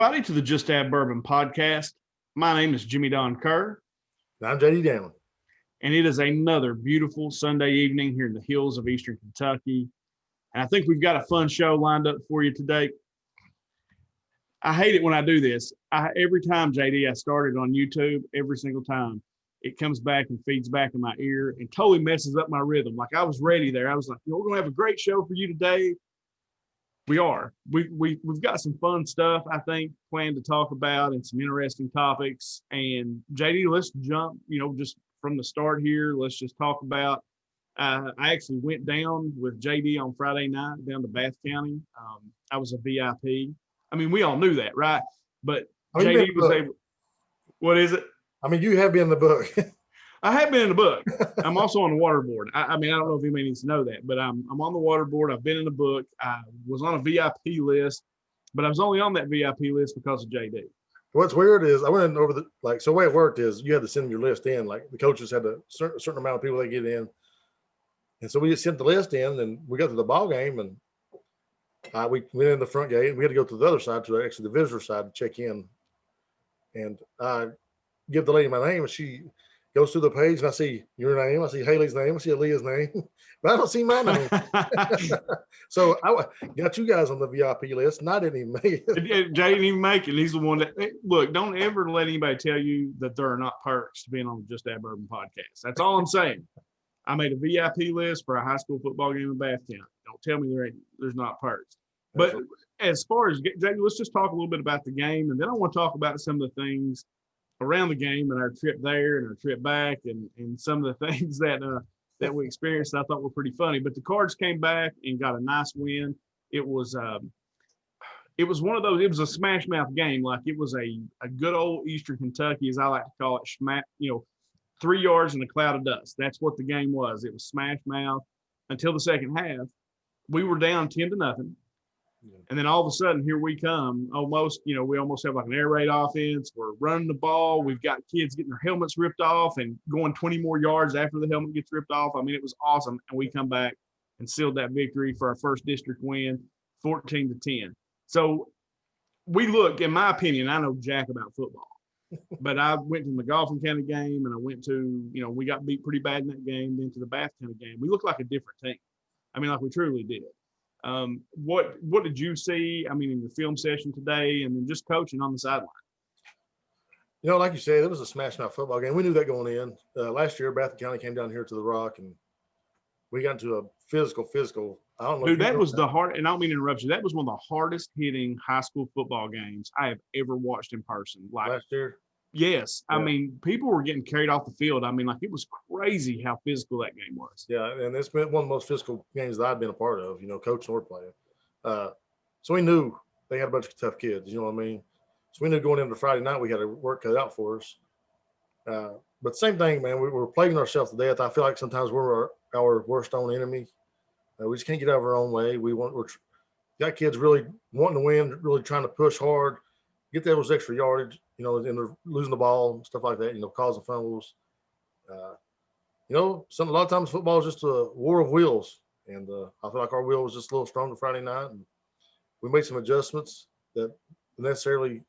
Everybody to the Just Add Bourbon podcast. My name is Jimmy Don Kerr. I'm J.D. Down. And it is another beautiful Sunday evening here in the hills of Eastern Kentucky. And I think we've got a fun show lined up for you today. I hate it when I do this. Every time, JD, I started on YouTube, every single time, it comes back and feeds back in my ear and totally messes up my rhythm. Like I was ready there. I was like, we're going to have a great show for you today. We are. We've got some fun stuff, I think, planned to talk about and some interesting topics. And JD, let's jump, just from the start here. Let's just talk about. I actually went down with JD on Friday night down to Bath County. I was a VIP. I mean, we all knew that, right? But JD was able. What is it? I mean, you have been in the book. I have been in the book. I'm also on the water board. I mean, I don't know if anybody needs to know that, but I'm on the water board. I've been in the book. I was on a VIP list, but I was only on that VIP list because of JD. What's weird is I went over so the way it worked is you had to send your list in. Like the coaches had a certain amount of people they get in. And so we just sent the list in and we got to the ball game and we went in the front gate and we had to go to the other side, to actually the visitor side, to check in. And I give the lady my name and she goes through the page and I see your name, I see Haley's name, I see Aaliyah's name, but I don't see my name. So I got you guys on the VIP list and I didn't even make it. Jay didn't even make it. He's the one that, look, don't ever let anybody tell you that there are not perks to being on the Just Add Bourbon podcast. That's all I'm saying. I made a VIP list for a high school football game in Bath County. Don't tell me there's not perks. But as far as, Jay, let's just talk a little bit about the game, and then I want to talk about some of the things around the game and our trip there and our trip back and some of the things that we experienced I thought were pretty funny. But the Cards came back and got a nice win. It was one of those, it was a smash mouth game. Like it was a good old Eastern Kentucky, as I like to call it, 3 yards in a cloud of dust. That's what the game was. It was smash mouth until the second half. We were down 10-0. And then all of a sudden, here we come. We almost have like an air raid offense. We're running the ball. We've got kids getting their helmets ripped off and going 20 more yards after the helmet gets ripped off. I mean, it was awesome. And we come back and sealed that victory for our first district win, 14-10. So we look, in my opinion, I know jack about football. But I went to the Golfing County game and I went to, we got beat pretty bad in that game, then to the Bath County game. We looked like a different team. I mean, like we truly did. What did you see, in your film session today and then just coaching on the sideline? Like you said, it was a smash mouth football game. We knew that going in. Last year, Bath County came down here to the Rock and we got into a physical. I don't know. Dude, that was the hard, and I don't mean to interrupt you. That was one of the hardest hitting high school football games I have ever watched in person. Like last year? Yes. Yeah. I mean, people were getting carried off the field. I mean, like it was crazy how physical that game was. Yeah, and it's been one of the most physical games that I've been a part of, coaching or playing. So we knew they had a bunch of tough kids, you know what I mean? So we knew going into Friday night we had a work cut out for us. But same thing, man, we were plaguing ourselves to death. I feel like sometimes we're our worst own enemy. We just can't get out of our own way. We're got kids really wanting to win, really trying to push hard, get those extra yardage, and they're losing the ball, stuff like that, causing fumbles. A lot of times football is just a war of wills. And I feel like our will was just a little stronger Friday night. And we made some adjustments that necessarily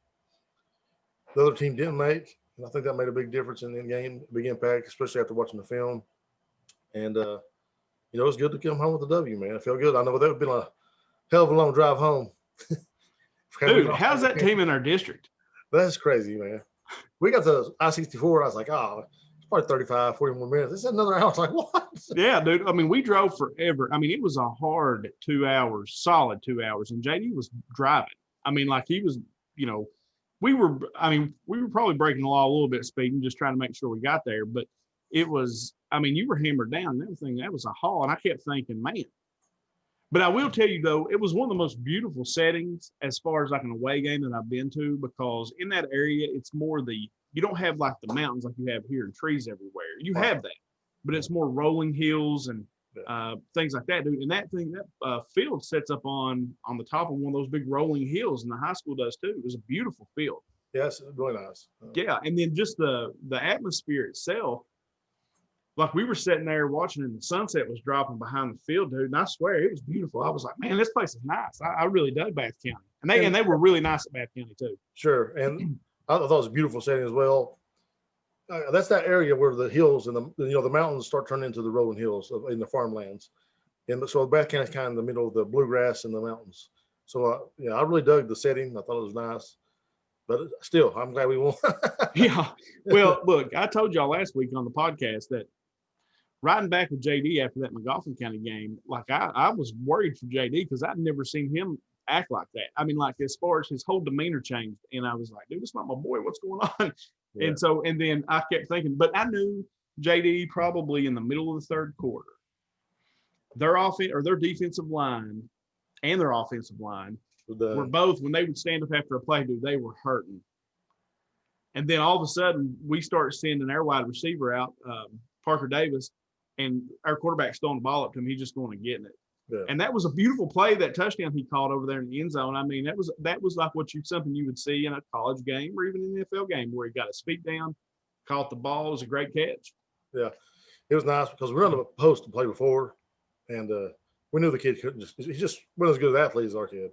the other team didn't make. And I think that made a big difference in the game, big impact, especially after watching the film. And, it was good to come home with a W, man. It felt good. I know that would have been a hell of a long drive home. Dude, how's that team in our district? That's crazy, man. We got to I-64, and I was like, it's probably 35, 40 more minutes. It's another hour. I was like, what? Yeah, dude. I mean, we drove forever. I mean, it was a hard 2 hours, solid 2 hours, and JD was driving. I mean, like he was, we were probably breaking the law a little bit speeding, just trying to make sure we got there. But it was, you were hammered down and everything. That was a haul. And I kept thinking, man. But I will tell you, though, it was one of the most beautiful settings as far as like an away game that I've been to, because in that area, it's more you don't have like the mountains like you have here and trees everywhere. You have that, but it's more rolling hills and things like that, dude. And that field sets up on the top of one of those big rolling hills, and the high school does too. It was a beautiful field. Yes, really nice. Yeah, and then just the atmosphere itself. like we were sitting there watching and the sunset was dropping behind the field, dude. And I swear it was beautiful. I was like, man, this place is nice. I really dug Bath County. And they were really nice at Bath County too. Sure. And I thought it was a beautiful setting as well. That's that area where the hills and the mountains start turning into the rolling hills in the farmlands. And so Bath County is kind of in the middle of the bluegrass and the mountains. So I really dug the setting. I thought it was nice. But still, I'm glad we won. Yeah. Well, look, I told y'all last week on the podcast that riding back with JD after that McGoffin County game, like I was worried for JD because I'd never seen him act like that. I mean, like as far as his whole demeanor changed. And I was like, dude, it's not my boy. What's going on? Yeah. And then I kept thinking, but I knew JD probably in the middle of the third quarter, their offense or their defensive line and their offensive line were both, when they would stand up after a play, dude, they were hurting. And then all of a sudden, we start sending our wide receiver out, Parker Davis, and our quarterback's throwing the ball up to him. He's just going and getting it. Yeah. And that was a beautiful play, that touchdown he called over there in the end zone. I mean, that was like something you would see in a college game or even an NFL game where he got his feet down, caught the ball. It was a great catch. Yeah, it was nice because we run a post to play before, and we knew the kid couldn't he just wasn't as good an athlete as our kid.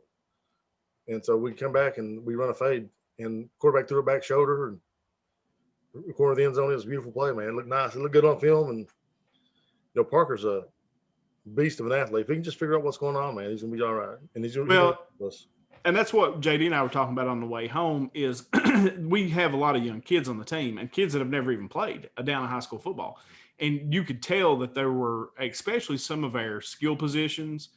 And so we come back and we run a fade, and quarterback threw it back shoulder, and the corner of the end zone. It was a beautiful play, man. It looked nice. It looked good on film, and Parker's a beast of an athlete. If he can just figure out what's going on, man, he's gonna be all right. And he's gonna and that's what JD and I were talking about on the way home is we have a lot of young kids on the team and kids that have never even played down in high school football. And you could tell that there were, especially some of our skill positions,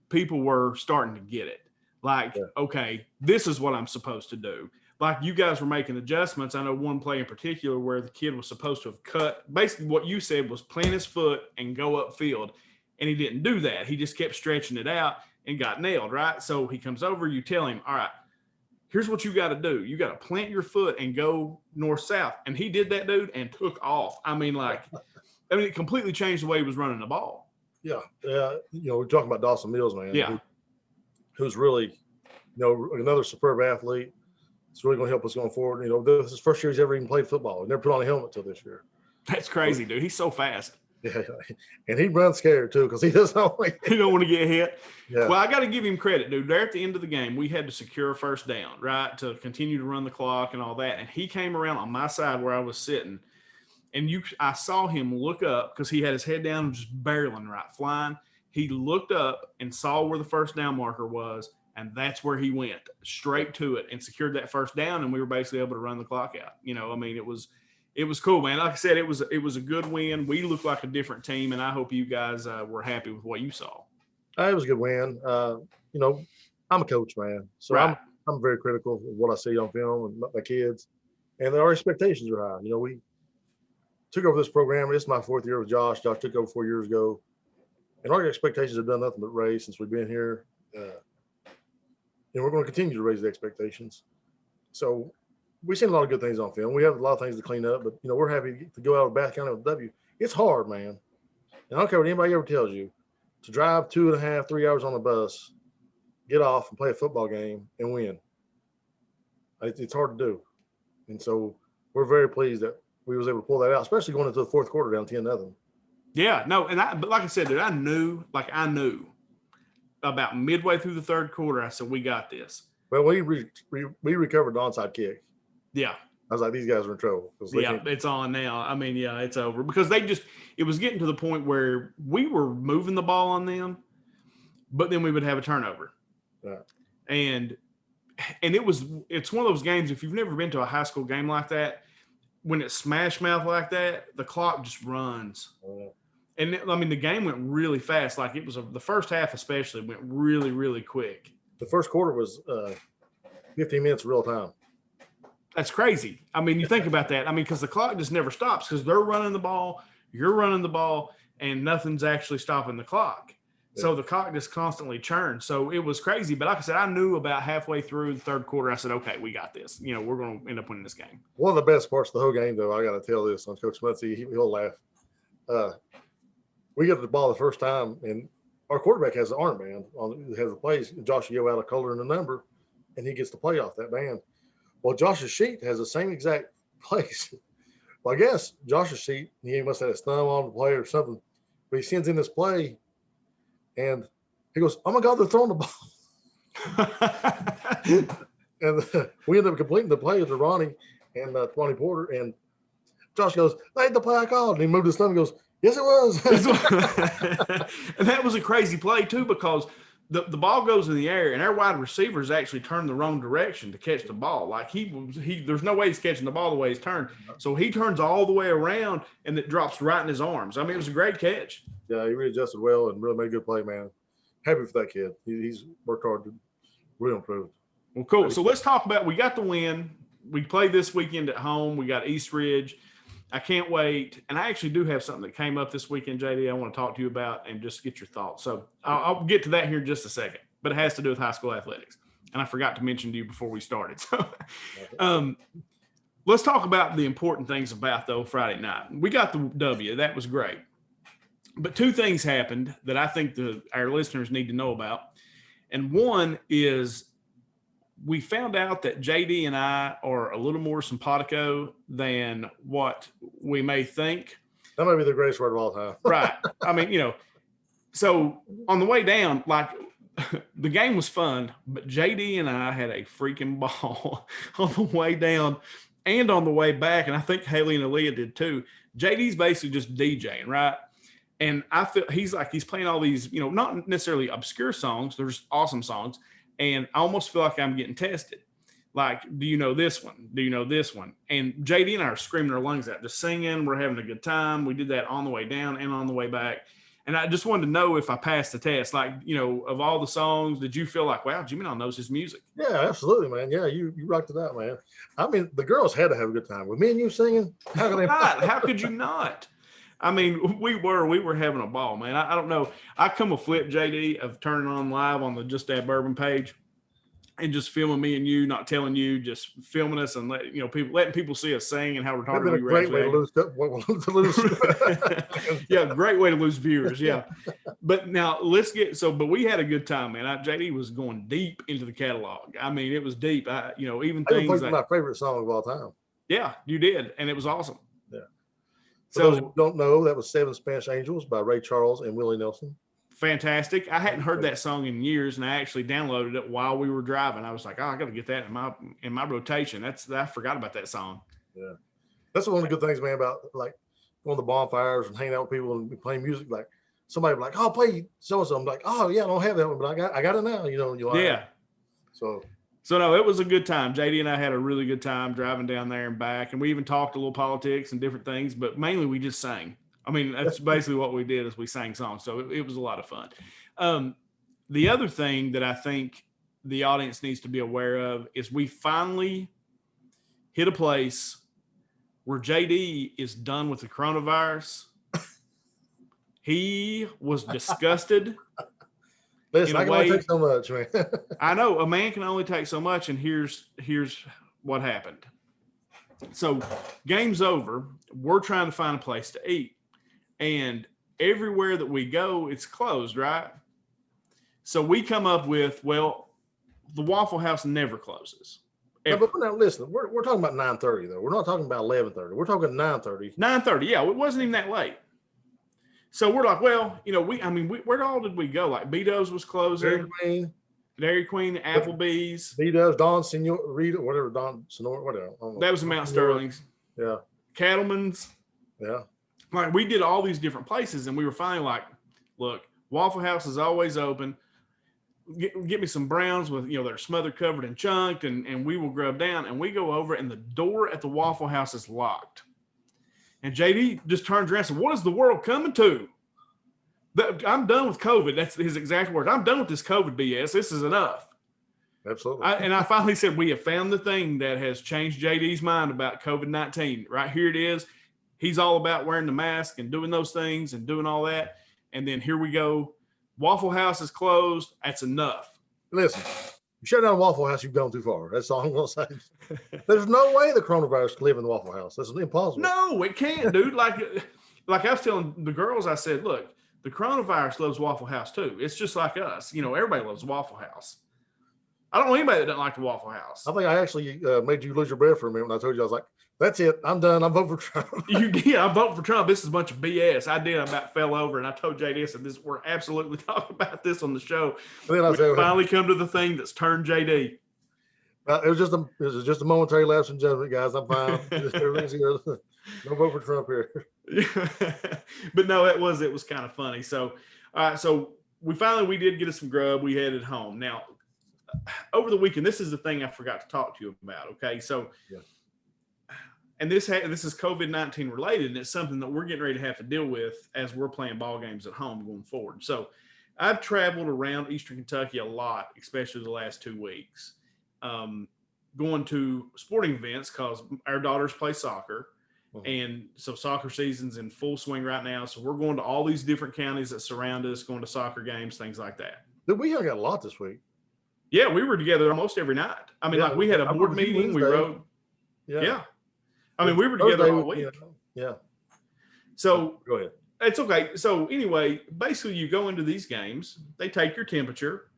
people were starting to get it. Like, okay, this is what I'm supposed to do. Like you guys were making adjustments. I know one play in particular where the kid was supposed to have cut. Basically what you said was plant his foot and go upfield. And he didn't do that. He just kept stretching it out and got nailed, right? So he comes over, you tell him, all right, here's what you got to do. You got to plant your foot and go north-south. And he did that, dude, and took off. I mean, it completely changed the way he was running the ball. Yeah. We're talking about Dawson Mills, man. Yeah. Who's really, another superb athlete. It's really going to help us going forward. This is the first year he's ever even played football. He never put on a helmet till this year. That's crazy, dude. He's so fast. Yeah, and he runs scared too because he doesn't he don't want to get hit. Yeah. Well, I got to give him credit, dude. There at the end of the game, we had to secure a first down, right, to continue to run the clock and all that. And he came around on my side where I was sitting, and I saw him look up because he had his head down and just barreling, right, flying. He looked up and saw where the first down marker was, and that's where he went straight to it and secured that first down. And we were basically able to run the clock out. It was cool, man. Like I said, it was a good win. We looked like a different team, and I hope you guys were happy with what you saw. It was a good win. I'm a coach, man, so right. I'm very critical of what I see on film and my kids, and our expectations are high. We took over this program. It's my fourth year with Josh. Josh took over 4 years ago, and our expectations have done nothing but raise since we've been here. And we're going to continue to raise the expectations. So we've seen a lot of good things on film. We have a lot of things to clean up, but we're happy to go out of Bath County with a W. It's hard, man. And I don't care what anybody ever tells you, to drive 2.5, 3 hours on the bus, get off and play a football game and win. It's hard to do. And so we're very pleased that we was able to pull that out, especially going into the fourth quarter down 10-0. Yeah, no, but like I said, dude, I knew about midway through the third quarter, I said, we got this. Well, we recovered the onside kick. Yeah. I was like, these guys are in trouble. Yeah, it's on now. I mean, yeah, it's over because it was getting to the point where we were moving the ball on them, but then we would have a turnover. Yeah. And it's one of those games, if you've never been to a high school game like that, when it's smash mouth like that, the clock just runs. Yeah. And the game went really fast. Like it was the first half especially went really, really quick. The first quarter was 15 minutes real time. That's crazy. You think about that. Because the clock just never stops because they're running the ball, you're running the ball, and nothing's actually stopping the clock. Yeah. So the clock just constantly churns. So it was crazy. But like I said, I knew about halfway through the third quarter, I said, okay, we got this. We're going to end up winning this game. One of the best parts of the whole game, though, I got to tell this on Coach Muncie, he'll laugh. We get the ball the first time, and our quarterback has the armband has the plays. Josh will yell out a color and a number, and he gets the play off that band. Well, Josh's sheet has the same exact place. Well, I guess Josh's sheet, he must have his thumb on the play or something. But he sends in this play, and he goes, "Oh my God, they're throwing the ball!" And we end up completing the play to Ronnie and Ronnie Porter. And Josh goes, "That ain't the play I called." And he moved his thumb and goes, "Yes, it was." And that was a crazy play too, because the ball goes in the air and our wide receivers actually turned the wrong direction to catch the ball. Like there's no way he's catching the ball the way he's turned. So he turns all the way around and it drops right in his arms. I mean, it was a great catch. Yeah, he really adjusted well and really made a good play, man. Happy for that kid. He's worked hard to really improve. Well, cool. So let's talk about, we got the win. We played this weekend at home. We got East Ridge. I can't wait. And I actually do have something that came up this weekend, JD, I want to talk to you about and just get your thoughts. So I'll get to that here in just a second, but it has to do with high school athletics. And I forgot to mention to you before we started. So let's talk about the important things about, though, Friday night. We got the W. That was great. But two things happened that I think our listeners need to know about. And one is we found out that JD and I are a little more simpatico than what we may think. That might be the greatest word of all time. Right. I mean, so on the way down, like the game was fun, but JD and I had a freaking ball on the way down and on the way back. And I think Haley and Aaliyah did too. JD's basically just DJing, right? And I feel he's playing all these, not necessarily obscure songs. They're just awesome songs. And I almost feel like I'm getting tested. Like, do you know this one? Do you know this one? And JD and I are screaming our lungs out, just singing. We're having a good time. We did that on the way down and on the way back. And I just wanted to know if I passed the test. Like, of all the songs, did you feel like, wow, Jimmy Don knows his music? Yeah, absolutely, man. Yeah, you rocked it out, man. I mean, the girls had to have a good time. With me and you singing, how could they not? How could you not? I mean, we were having a ball, man. I don't know. I come a flip, JD, of turning on live on the Just That Bourbon page and just filming me and you, not telling you, just filming us and letting people see us sing and how retarded we were. Great way to lose. Yeah, great way to lose viewers. Yeah, but now but we had a good time, man. JD was going deep into the catalog. I mean, it was deep. Even things like my favorite song of all time. Yeah, you did, and it was awesome. Yeah. For those who don't know, that was Seven Spanish Angels by Ray Charles and Willie Nelson. Fantastic. I hadn't heard that song in years, and I actually downloaded it while we were driving. I was like, I got to get that in my rotation. I forgot about that song. Yeah. That's one of the good things, man, about like going to the bonfires and hanging out with people and playing music. Like somebody be like, "Oh, play so-and-so." I'm like, "Oh, yeah, I don't have that one, but I got it now." Yeah. So no, it was a good time. JD and I had a really good time driving down there and back. And we even talked a little politics and different things, but mainly we just sang. I mean, that's basically what we did is we sang songs. So it was a lot of fun. The other thing that I think the audience needs to be aware of is we finally hit a place where JD is done with the coronavirus. He was disgusted. Listen, I can only take so much, man. I know a man can only take so much, and here's what happened. So, game's over. We're trying to find a place to eat, and everywhere that we go, it's closed, right? So we come up with, well, the Waffle House never closes. No, but now listen, we're talking about 9:30 though. We're not talking about 11:30. We're talking 9:30. 9:30, yeah, it wasn't even that late. So we're like, well, where all did we go? Like Beato's was closing. Dairy Queen, Applebee's. Beato's, Don Senorita, whatever, Don Senor, whatever. That was in Mount Sterling's. Yeah. Cattleman's. Yeah. Like we did all these different places, and we were finally like, look, Waffle House is always open. Get me some browns with, they're smothered, covered, and chunked, and we will grub down. And we go over, and the door at the Waffle House is locked. And JD just turns around and says, what is the world coming to? I'm done with COVID. That's his exact words. I'm done with this COVID BS. This is enough. Absolutely. And I finally said, we have found the thing that has changed JD's mind about COVID-19. Right here it is. He's all about wearing the mask and doing those things and doing all that. And then here we go. Waffle House is closed. That's enough. Listen, you shut down Waffle House, you've gone too far. That's all I'm going to say. There's no way the coronavirus can live in the Waffle House. That's impossible. No, it can't, dude. Like I was telling the girls, I said, look, the coronavirus loves Waffle House too. It's just like us. Everybody loves Waffle House. I don't know anybody that doesn't like the Waffle House. I think I actually made you lose your breath for a minute when I told you. I was like, "That's it. I'm done. I'm voting for Trump." I'm voting for Trump. This is a bunch of BS. I did. I about fell over, and I told JD, I said, we're absolutely talking about this on the show. And then I said, finally come to the thing that's turned JD. It was just a momentary lapse in judgment, guys. I'm fine. Everything's good. No vote for Trump here. But no, it was kind of funny. So, so we did get us some grub. We headed home. Now, over the weekend, this is the thing I forgot to talk to you about. Okay, so, and this is COVID-19 related, and it's something that we're getting ready to have to deal with as we're playing ball games at home going forward. So, I've traveled around Eastern Kentucky a lot, especially the last 2 weeks. Going to sporting events because our daughters play soccer. And so soccer season's in full swing right now. So we're going to all these different counties that surround us, going to soccer games, things like that. We hung out a lot this week. Yeah, we were together almost every night. I mean, like we had a board meeting. We rode. Yeah. I mean, we were together all week. Yeah. So go ahead. It's okay. So anyway, basically you go into these games, they take your temperature,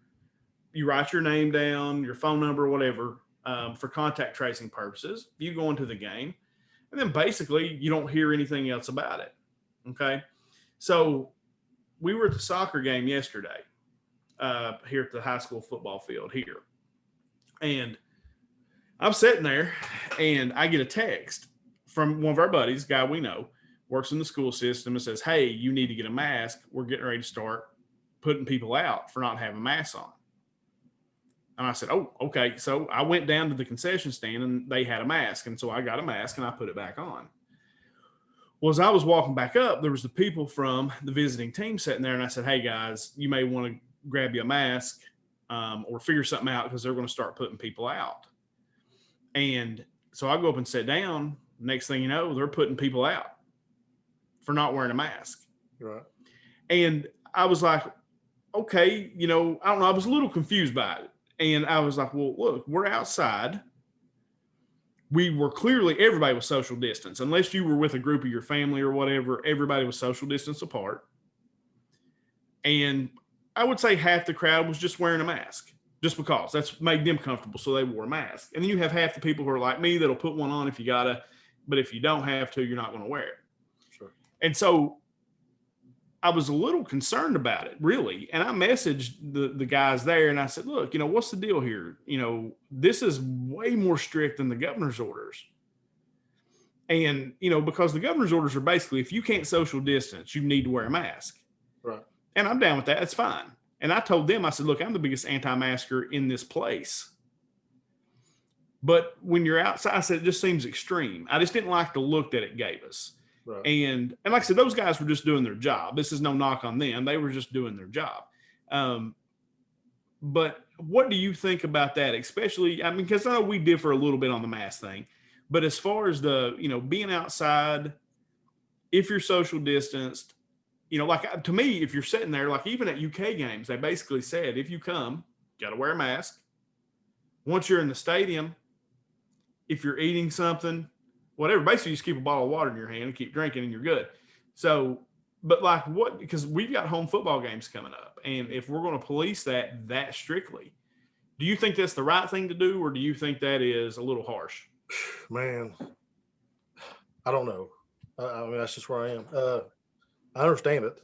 you write your name down, your phone number, whatever, for contact tracing purposes. You go into the game, and then basically you don't hear anything else about it. Okay. So we were at the soccer game yesterday here at the high school football field here. And I'm sitting there and I get a text from one of our buddies, guy we know, works in the school system, and says, "Hey, you need to get a mask. We're getting ready to start putting people out for not having masks on." And I said, "Oh, okay." So I went down to the concession stand and they had a mask. And so I got a mask and I put it back on. Well, as I was walking back up, there was the people from the visiting team sitting there. And I said, "Hey guys, you may want to grab you a mask or figure something out because they're going to start putting people out." And so I go up and sit down. Next thing you know, they're putting people out for not wearing a mask. Right. And I was like, okay, I don't know. I was a little confused by it. And I was like, well, look, we're outside. We were everybody was social distance. Unless you were with a group of your family or whatever, everybody was social distance apart. And I would say half the crowd was just wearing a mask just because that's made them comfortable. So they wore a mask. And then you have half the people who are like me that'll put one on if you gotta, but if you don't have to, you're not going to wear it. Sure. And so I was a little concerned about it, really. And I messaged the guys there and I said, look, what's the deal here? This is way more strict than the governor's orders. And, because the governor's orders are basically, if you can't social distance, you need to wear a mask. Right. And I'm down with that. It's fine. And I told them, I said, look, I'm the biggest anti-masker in this place. But when you're outside, I said, it just seems extreme. I just didn't like the look that it gave us. Right. And like I said, those guys were just doing their job. This is no knock on them. They were just doing their job. But what do you think about that? Especially, because I know we differ a little bit on the mask thing, but as far as the, being outside, if you're social distanced, like to me, if you're sitting there, like even at UK games, they basically said, if you come, you got to wear a mask. Once you're in the stadium, if you're eating something, whatever, basically just keep a bottle of water in your hand and keep drinking and you're good. So, but like because we've got home football games coming up. And if we're going to police that strictly, do you think that's the right thing to do? Or do you think that is a little harsh? Man, I don't know. I mean, that's just where I am. I understand it.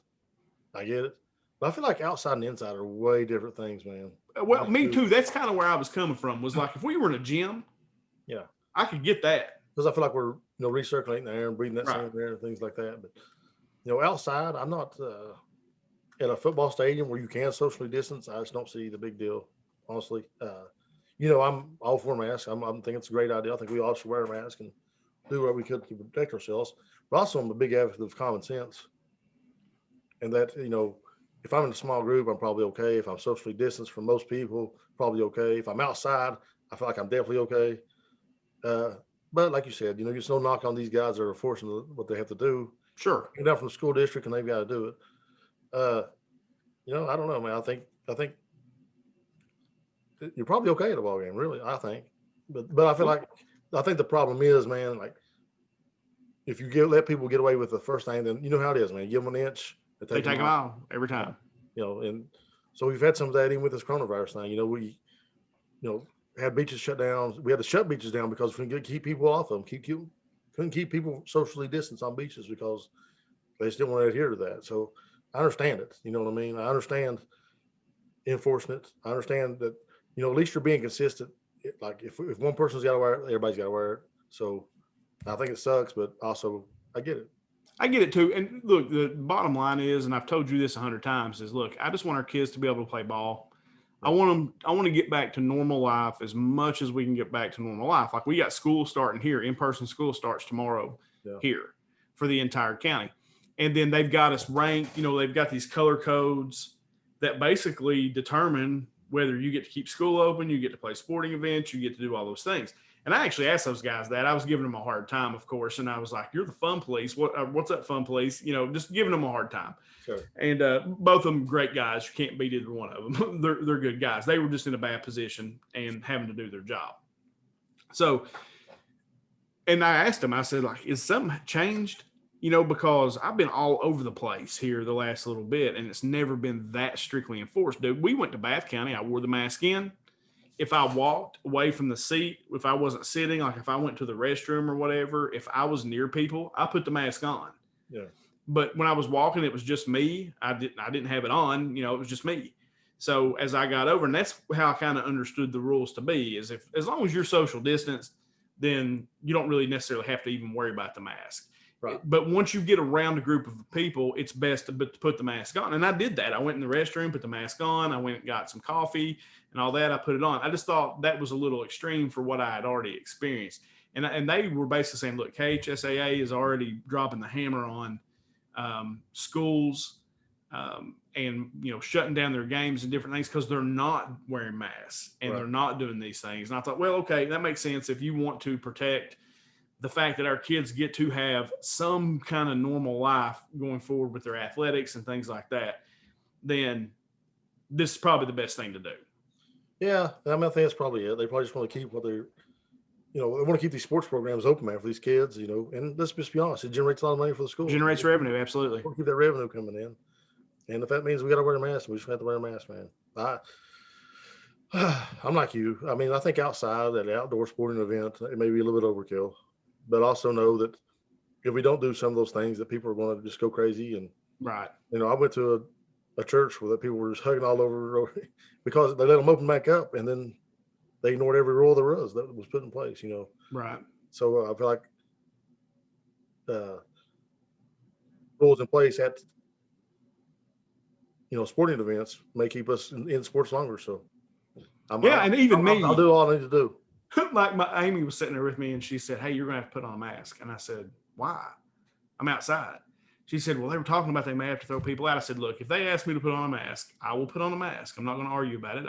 I get it. But I feel like outside and inside are way different things, man. Well, me too. That's kind of where I was coming from, was like, if we were in a gym, yeah, I could get that. Because I feel like we're, recirculating the air and breathing that same air and things like that. But, outside, I'm not at a football stadium where you can socially distance. I just don't see the big deal, honestly. I'm all for masks. I'm thinking it's a great idea. I think we all should wear a mask and do what we could to protect ourselves. But also, I'm a big advocate of common sense. And that, if I'm in a small group, I'm probably okay. If I'm socially distanced from most people, probably okay. If I'm outside, I feel like I'm definitely okay. But like you said, there's no knock on these guys that are forcing what they have to do. Sure. You're down from the school district and they've got to do it. I don't know, man. I think you're probably okay at a ball game, really. I think, but I think the problem is, man, like if you let people get away with the first thing, then you know how it is, man. You give them an inch, they take them out every time. And so we've had some of that even with this coronavirus thing. had beaches shut down. We had to shut beaches down because we couldn't keep people off of them. Couldn't keep people socially distanced on beaches because they just didn't want to adhere to that. So I understand it. You know what I mean? I understand enforcing it. I understand that, at least you're being consistent. Like if one person's got to wear it, everybody's got to wear it. So I think it sucks, but also I get it. I get it too. And look, the bottom line is, and I've told you this 100 times, is look, I just want our kids to be able to play ball. I want to get back to normal life as much as we can get back to normal life. Like we got school starting here, in-person school starts tomorrow here for the entire county. And then they've got us ranked, they've got these color codes that basically determine whether you get to keep school open, you get to play sporting events, you get to do all those things. And I actually asked those guys that. I was giving them a hard time, of course. And I was like, you're the fun police. What's up, fun police? Just giving them a hard time. Sure. And both of them great guys. You can't beat either one of them. They're good guys. They were just in a bad position and having to do their job. So, and I asked them, I said, like, is something changed? Because I've been all over the place here the last little bit, and it's never been that strictly enforced. Dude, we went to Bath County. I wore the mask in. If I walked away from the seat, if I wasn't sitting, like if I went to the restroom or whatever, if I was near people, I put the mask on. Yeah. But when I was walking, it was just me. I didn't have it on, it was just me. So as I got over, and that's how I kind of understood the rules to be, is as long as you're social distanced, then you don't really necessarily have to even worry about the mask. Right. But once you get around a group of people, it's best to put the mask on. And I did that. I went in the restroom, put the mask on. I went and got some coffee and all that. I put it on. I just thought that was a little extreme for what I had already experienced. And they were basically saying, look, KHSAA is already dropping the hammer on schools and, shutting down their games and different things because they're not wearing masks and they're not doing these things. And I thought, well, okay, that makes sense if you want to protect the fact that our kids get to have some kind of normal life going forward with their athletics and things like that, then this is probably the best thing to do. Yeah. I think that's probably it. They probably just want to keep what they're, they want to keep these sports programs open, man, for these kids, and let's just be honest, it generates a lot of money for the school. Generates revenue. Absolutely. We'll keep that revenue coming in. And if that means we got to wear a mask, we just have to wear a mask, man. I'm like you. I mean, I think outside that outdoor sporting event, it may be a little bit overkill. But also know that if we don't do some of those things, that people are going to just go crazy. And right, I went to a church where the people were just hugging all over because they let them open back up, and then they ignored every rule there was that was put in place. Right. So I feel like rules in place at sporting events may keep us in sports longer. So and even me, I'll do all I need to do. Like Amy was sitting there with me and she said, hey, you're going to have to put on a mask. And I said, why? I'm outside. She said, well, they were talking about they may have to throw people out. I said, look, if they ask me to put on a mask, I will put on a mask. I'm not going to argue about it.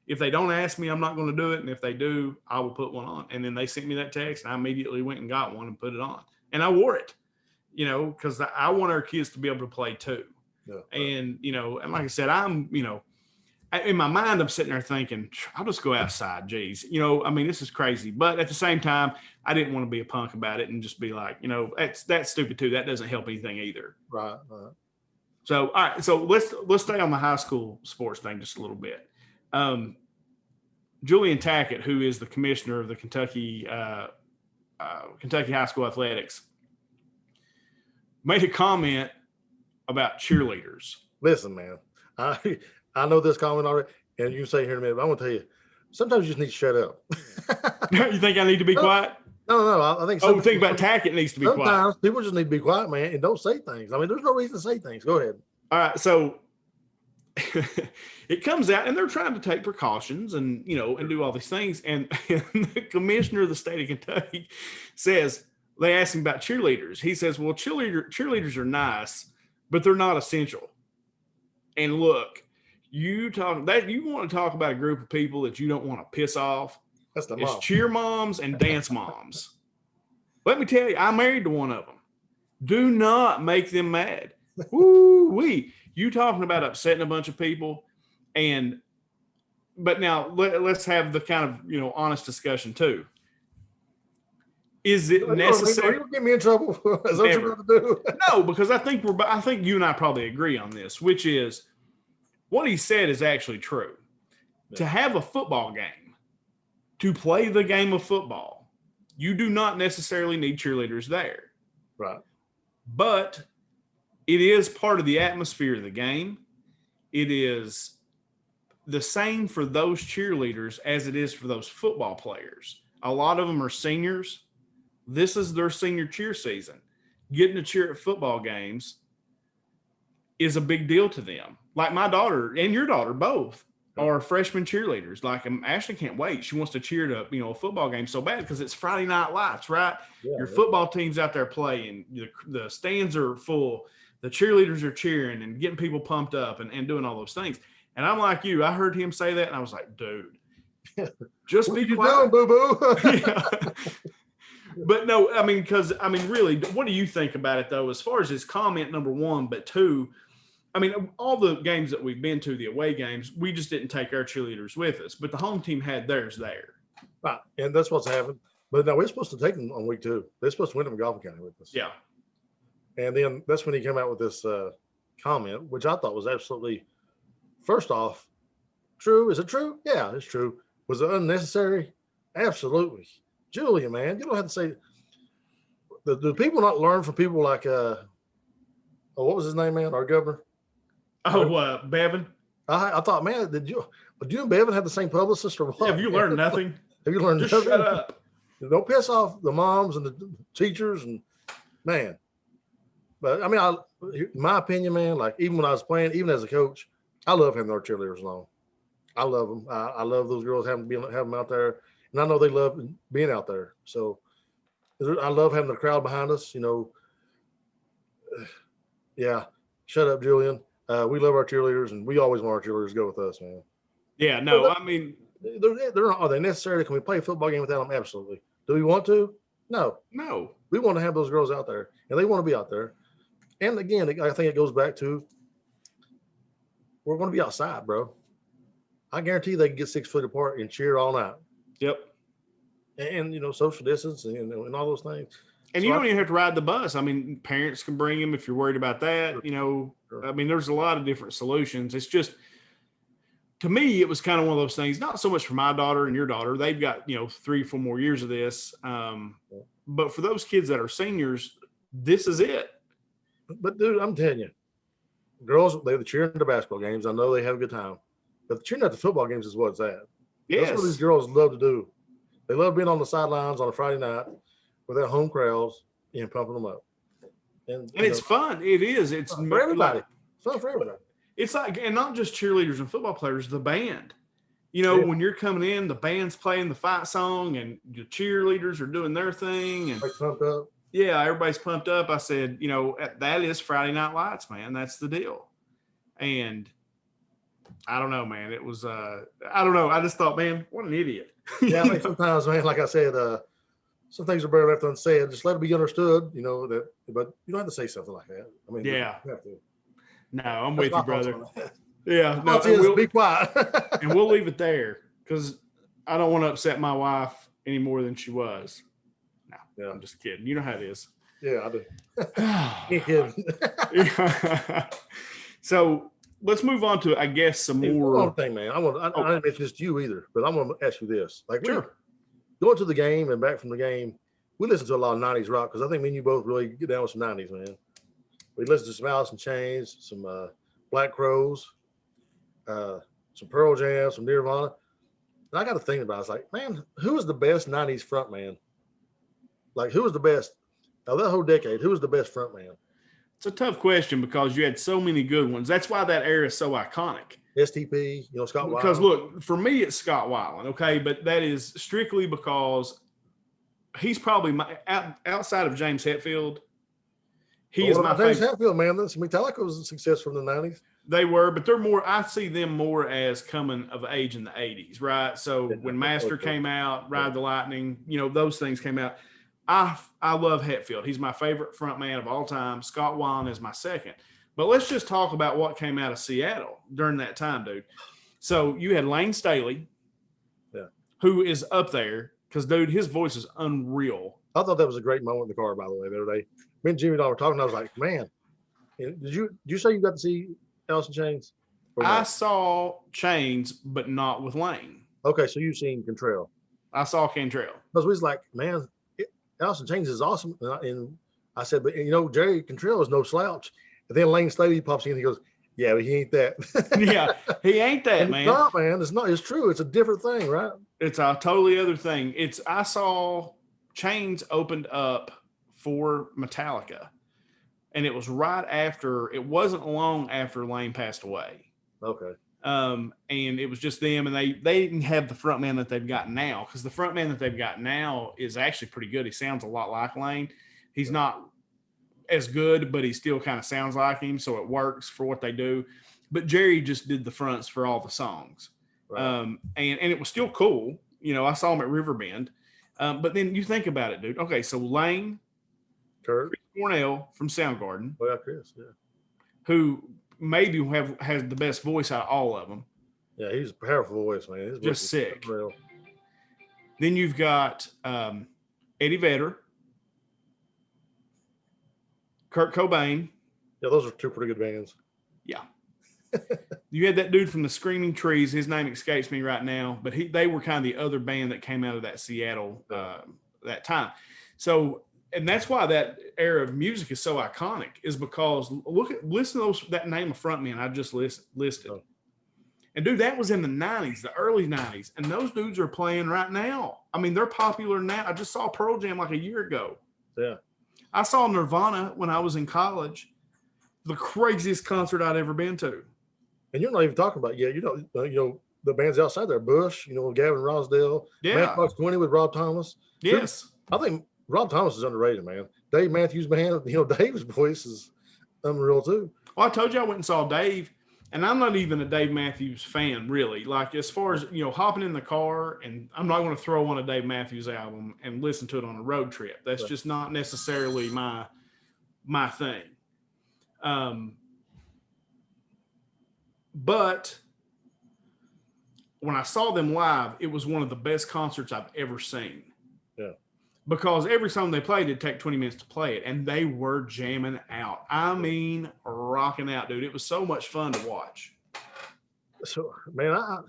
If they don't ask me, I'm not going to do it. And if they do, I will put one on. And then they sent me that text and I immediately went and got one and put it on. And I wore it, because I want our kids to be able to play too. Yeah, right. And, and like I said, I'm, in my mind, I'm sitting there thinking, I'll just go outside. Geez, this is crazy. But at the same time, I didn't want to be a punk about it and just be like, that's stupid too. That doesn't help anything either. Right. So, all right. So let's stay on the high school sports thing just a little bit. Julian Tackett, who is the commissioner of the Kentucky High School Athletics, made a comment about cheerleaders. Listen, man, I know this comment already, and you can say here in a minute, but I want to tell you, sometimes you just need to shut up. You think I need to be quiet? No. I think. Oh, think about Tackett needs to be quiet. Sometimes people just need to be quiet, man, and don't say things. I mean, there's no reason to say things. Go ahead. All right, so it comes out, and they're trying to take precautions, and and do all these things. And the commissioner of the state of Kentucky says, they asked him about cheerleaders. He says, well, cheerleaders are nice, but they're not essential. And look, you want to talk about a group of people that you don't want to piss off. That's the it's mom. Cheer moms and dance moms. Let me tell you, I'm married to one of them. Do not make them mad. Woo-wee. You talking about upsetting a bunch of people. But now let's have the kind of, honest discussion too. Is it necessary? Are you get me in trouble? Is that what you're going to do? No, because I think you and I probably agree on this, which is what he said is actually true. To have a football game, to play the game of football, you do not necessarily need cheerleaders there. Right. But it is part of the atmosphere of the game. It is the same for those cheerleaders as it is for those football players. A lot of them are seniors. This is their senior cheer season. Getting to cheer at football games is a big deal to them. Like my daughter and your daughter both are freshman cheerleaders. Like Ashley can't wait. She wants to cheer to, a football game so bad because it's Friday Night Lights, right? Yeah, your football team's out there playing. The stands are full. The cheerleaders are cheering and getting people pumped up and doing all those things. And I'm like you. I heard him say that, and I was like, dude, just be quiet. Boo-boo? Yeah. But no, really, what do you think about it, though, as far as his comment, number one, but two, all the games that we've been to, the away games, we just didn't take our cheerleaders with us, but the home team had theirs there. Right, and that's what's happened. But no, we're supposed to take them on week 2. They're supposed to win them in Golden County with us. Yeah. And then that's when he came out with this comment, which I thought was absolutely, first off, true. Is it true? Yeah, it's true. Was it unnecessary? Absolutely. Julia, man, you don't have to say. Do people not learn from people like, what was his name, man? Our governor? Oh, Bevan? I thought, man, do you and Bevan have the same publicist or what? Have you learned nothing? Have you learned Just nothing? shut up. Don't piss off the moms and the teachers and man. But in my opinion, man, like even when I was playing, even as a coach, I love having our cheerleaders along. I love them. I love those girls having them out there, and I know they love being out there. So I love having the crowd behind us. Yeah. Shut up, Julian. We love our cheerleaders, and we always want our cheerleaders to go with us, man. Yeah. No, are they necessary? Can we play a football game without them? Absolutely. Do we want to? No. We want to have those girls out there, and they want to be out there. And again, I think it goes back to we're going to be outside, bro. I guarantee they can get 6 foot apart and cheer all night. Yep. And social distance and all those things. And so you don't even have to ride the bus. Parents can bring them if you're worried about that. Sure. There's a lot of different solutions. It's just, to me, it was kind of one of those things, not so much for my daughter and your daughter. They've got, 3 or 4 more years of this. But for those kids that are seniors, this is it. But, dude, I'm telling you, girls, they're cheering at the basketball games. I know they have a good time. But cheering at the football games is what it's at. Yes. That's what these girls love to do. They love being on the sidelines on a Friday night with their home crowds and pumping them up. And it's fun. It is. It's for everybody. Fun for everybody. It's like, and not just cheerleaders and football players, the band. When you're coming in, the band's playing the fight song and the cheerleaders are doing their thing. And pumped up. Yeah, everybody's pumped up. I said, that is Friday Night Lights, man. That's the deal. And I don't know, man. It was, I don't know. I just thought, man, what an idiot. Yeah, sometimes, man, like I said, some things are better left unsaid. Just let it be understood, but you don't have to say something like that. Yeah. You have to. No, I'm with you, brother. Yeah. No, we'll be quiet. And we'll leave it there because I don't want to upset my wife any more than she was. No, yeah. I'm just kidding. You know how it is. Yeah, I do. So let's move on to, I guess, some more. One thing, man. I didn't mention this to you either, but I'm going to ask you this. Like, sure. Going to the game and back from the game, we listen to a lot of 90s rock because I think me and you both really get down with some 90s, man. We listen to some Alice in Chains, some Black Crowes, some Pearl Jam, some Nirvana. And I got to think about it. It's like, man, who was the best 90s front man? Like, who was the best? Now, that whole decade, who was the best front man? It's a tough question because you had so many good ones. That's why that era is so iconic. STP, Scott Weiland. Because look, for me, it's Scott Weiland, okay? But that is strictly because he's probably outside of James Hetfield. He is my favorite. James Hetfield, man. Metallica was a success from the 90s. They were, but they're more. I see them more as coming of age in the 80s, right? So when Master came out, Ride the Lightning, those things came out. I love Hetfield. He's my favorite front man of all time. Scott Weiland is my second. But let's just talk about what came out of Seattle during that time, dude. So you had Lane Staley, who is up there because, dude, his voice is unreal. I thought that was a great moment in the car, by the way, the other day. Me and Jimmy and I were talking. I was like, man, did you say you got to see Alice in Chains? Or I not? saw Chains, but not with Lane. Okay, so you've seen Contrell. I saw Cantrell. Because we was like, man, Allison Chains is awesome. And I said, but Jerry Contrell is no slouch. And then Lane Staley pops in and he goes, yeah, but he ain't that. Yeah, he ain't that, and man. It's not, man. It's not. It's true. It's a different thing, right? It's a totally other thing. I saw Chains opened up for Metallica, and it was right after. It wasn't long after Lane passed away. Okay. And it was just them, and they didn't have the front man that they've got now, because the front man that they've got now is actually pretty good. He sounds a lot like Lane. He's not as good, but he still kind of sounds like him, so it works for what they do. But Jerry just did the fronts for all the songs. Right. And it was still cool. I saw him at Riverbend. But then you think about it, dude. Okay, so Lane, Kurt, Chris Cornell from Soundgarden, yeah, Chris, yeah, who maybe has the best voice out of all of them. yeah, he's a powerful voice, man. His Just voice sick. Real. Then you've got Eddie Vedder, Kurt Cobain. Yeah, those are two pretty good bands. Yeah. You had that dude from the Screaming Trees. His name escapes me right now, but they were kind of the other band that came out of that Seattle that time. So, and that's why that era of music is so iconic, is because listen to that name of frontman I just listed. Oh. And dude, that was in the 90s, the early 90s, and those dudes are playing right now. I mean, they're popular now. I just saw Pearl Jam like a year ago. Yeah. I saw Nirvana when I was in college. The craziest concert I'd ever been to. And you're not even talking about the bands outside there, Bush, Gavin Rossdale, Yeah. Matchbox 20 with Rob Thomas. Yes. I think Rob Thomas is underrated, man. Dave Matthews Band, Dave's voice is unreal too. Well, I told you I went and saw Dave, and I'm not even a Dave Matthews fan, really. Like, as far as, hopping in the car, and I'm not going to throw on a Dave Matthews album and listen to it on a road trip. That's just not necessarily my thing. But when I saw them live, it was one of the best concerts I've ever seen. Yeah. Because every song they played, it'd take 20 minutes to play it, and they were jamming out. I mean, rocking out, dude. It was so much fun to watch. So, man, I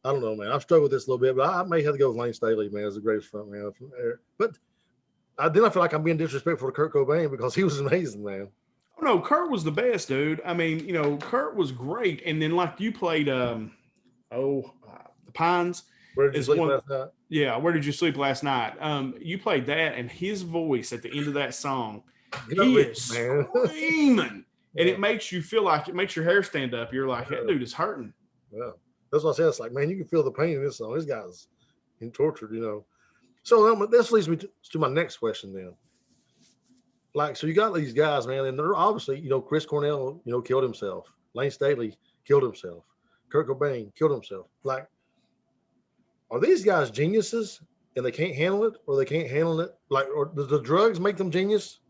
don't know, man. I've struggled with this a little bit, but I may have to go with Lane Staley, man, as the greatest front man from there. But I feel like I'm being disrespectful to Kurt Cobain because he was amazing, man. Oh, no, Kurt was the best, dude. I mean, Kurt was great. And then, like, you played, the Pines. Where did you sleep last night? Yeah, Where Did You Sleep Last Night? You played that, and his voice at the end of that song, he is screaming. And it makes you feel like, it makes your hair stand up. You're like, that dude is hurting. Yeah. That's what I said. It's like, man, you can feel the pain in this song. This guy's being tortured, So this leads me to my next question then. Like, so you got these guys, man, and they're obviously, Chris Cornell, killed himself. Lane Staley killed himself. Kurt Cobain killed himself. Like, are these guys geniuses and they can't handle it, or they can't handle it? Like, or does the drugs make them genius?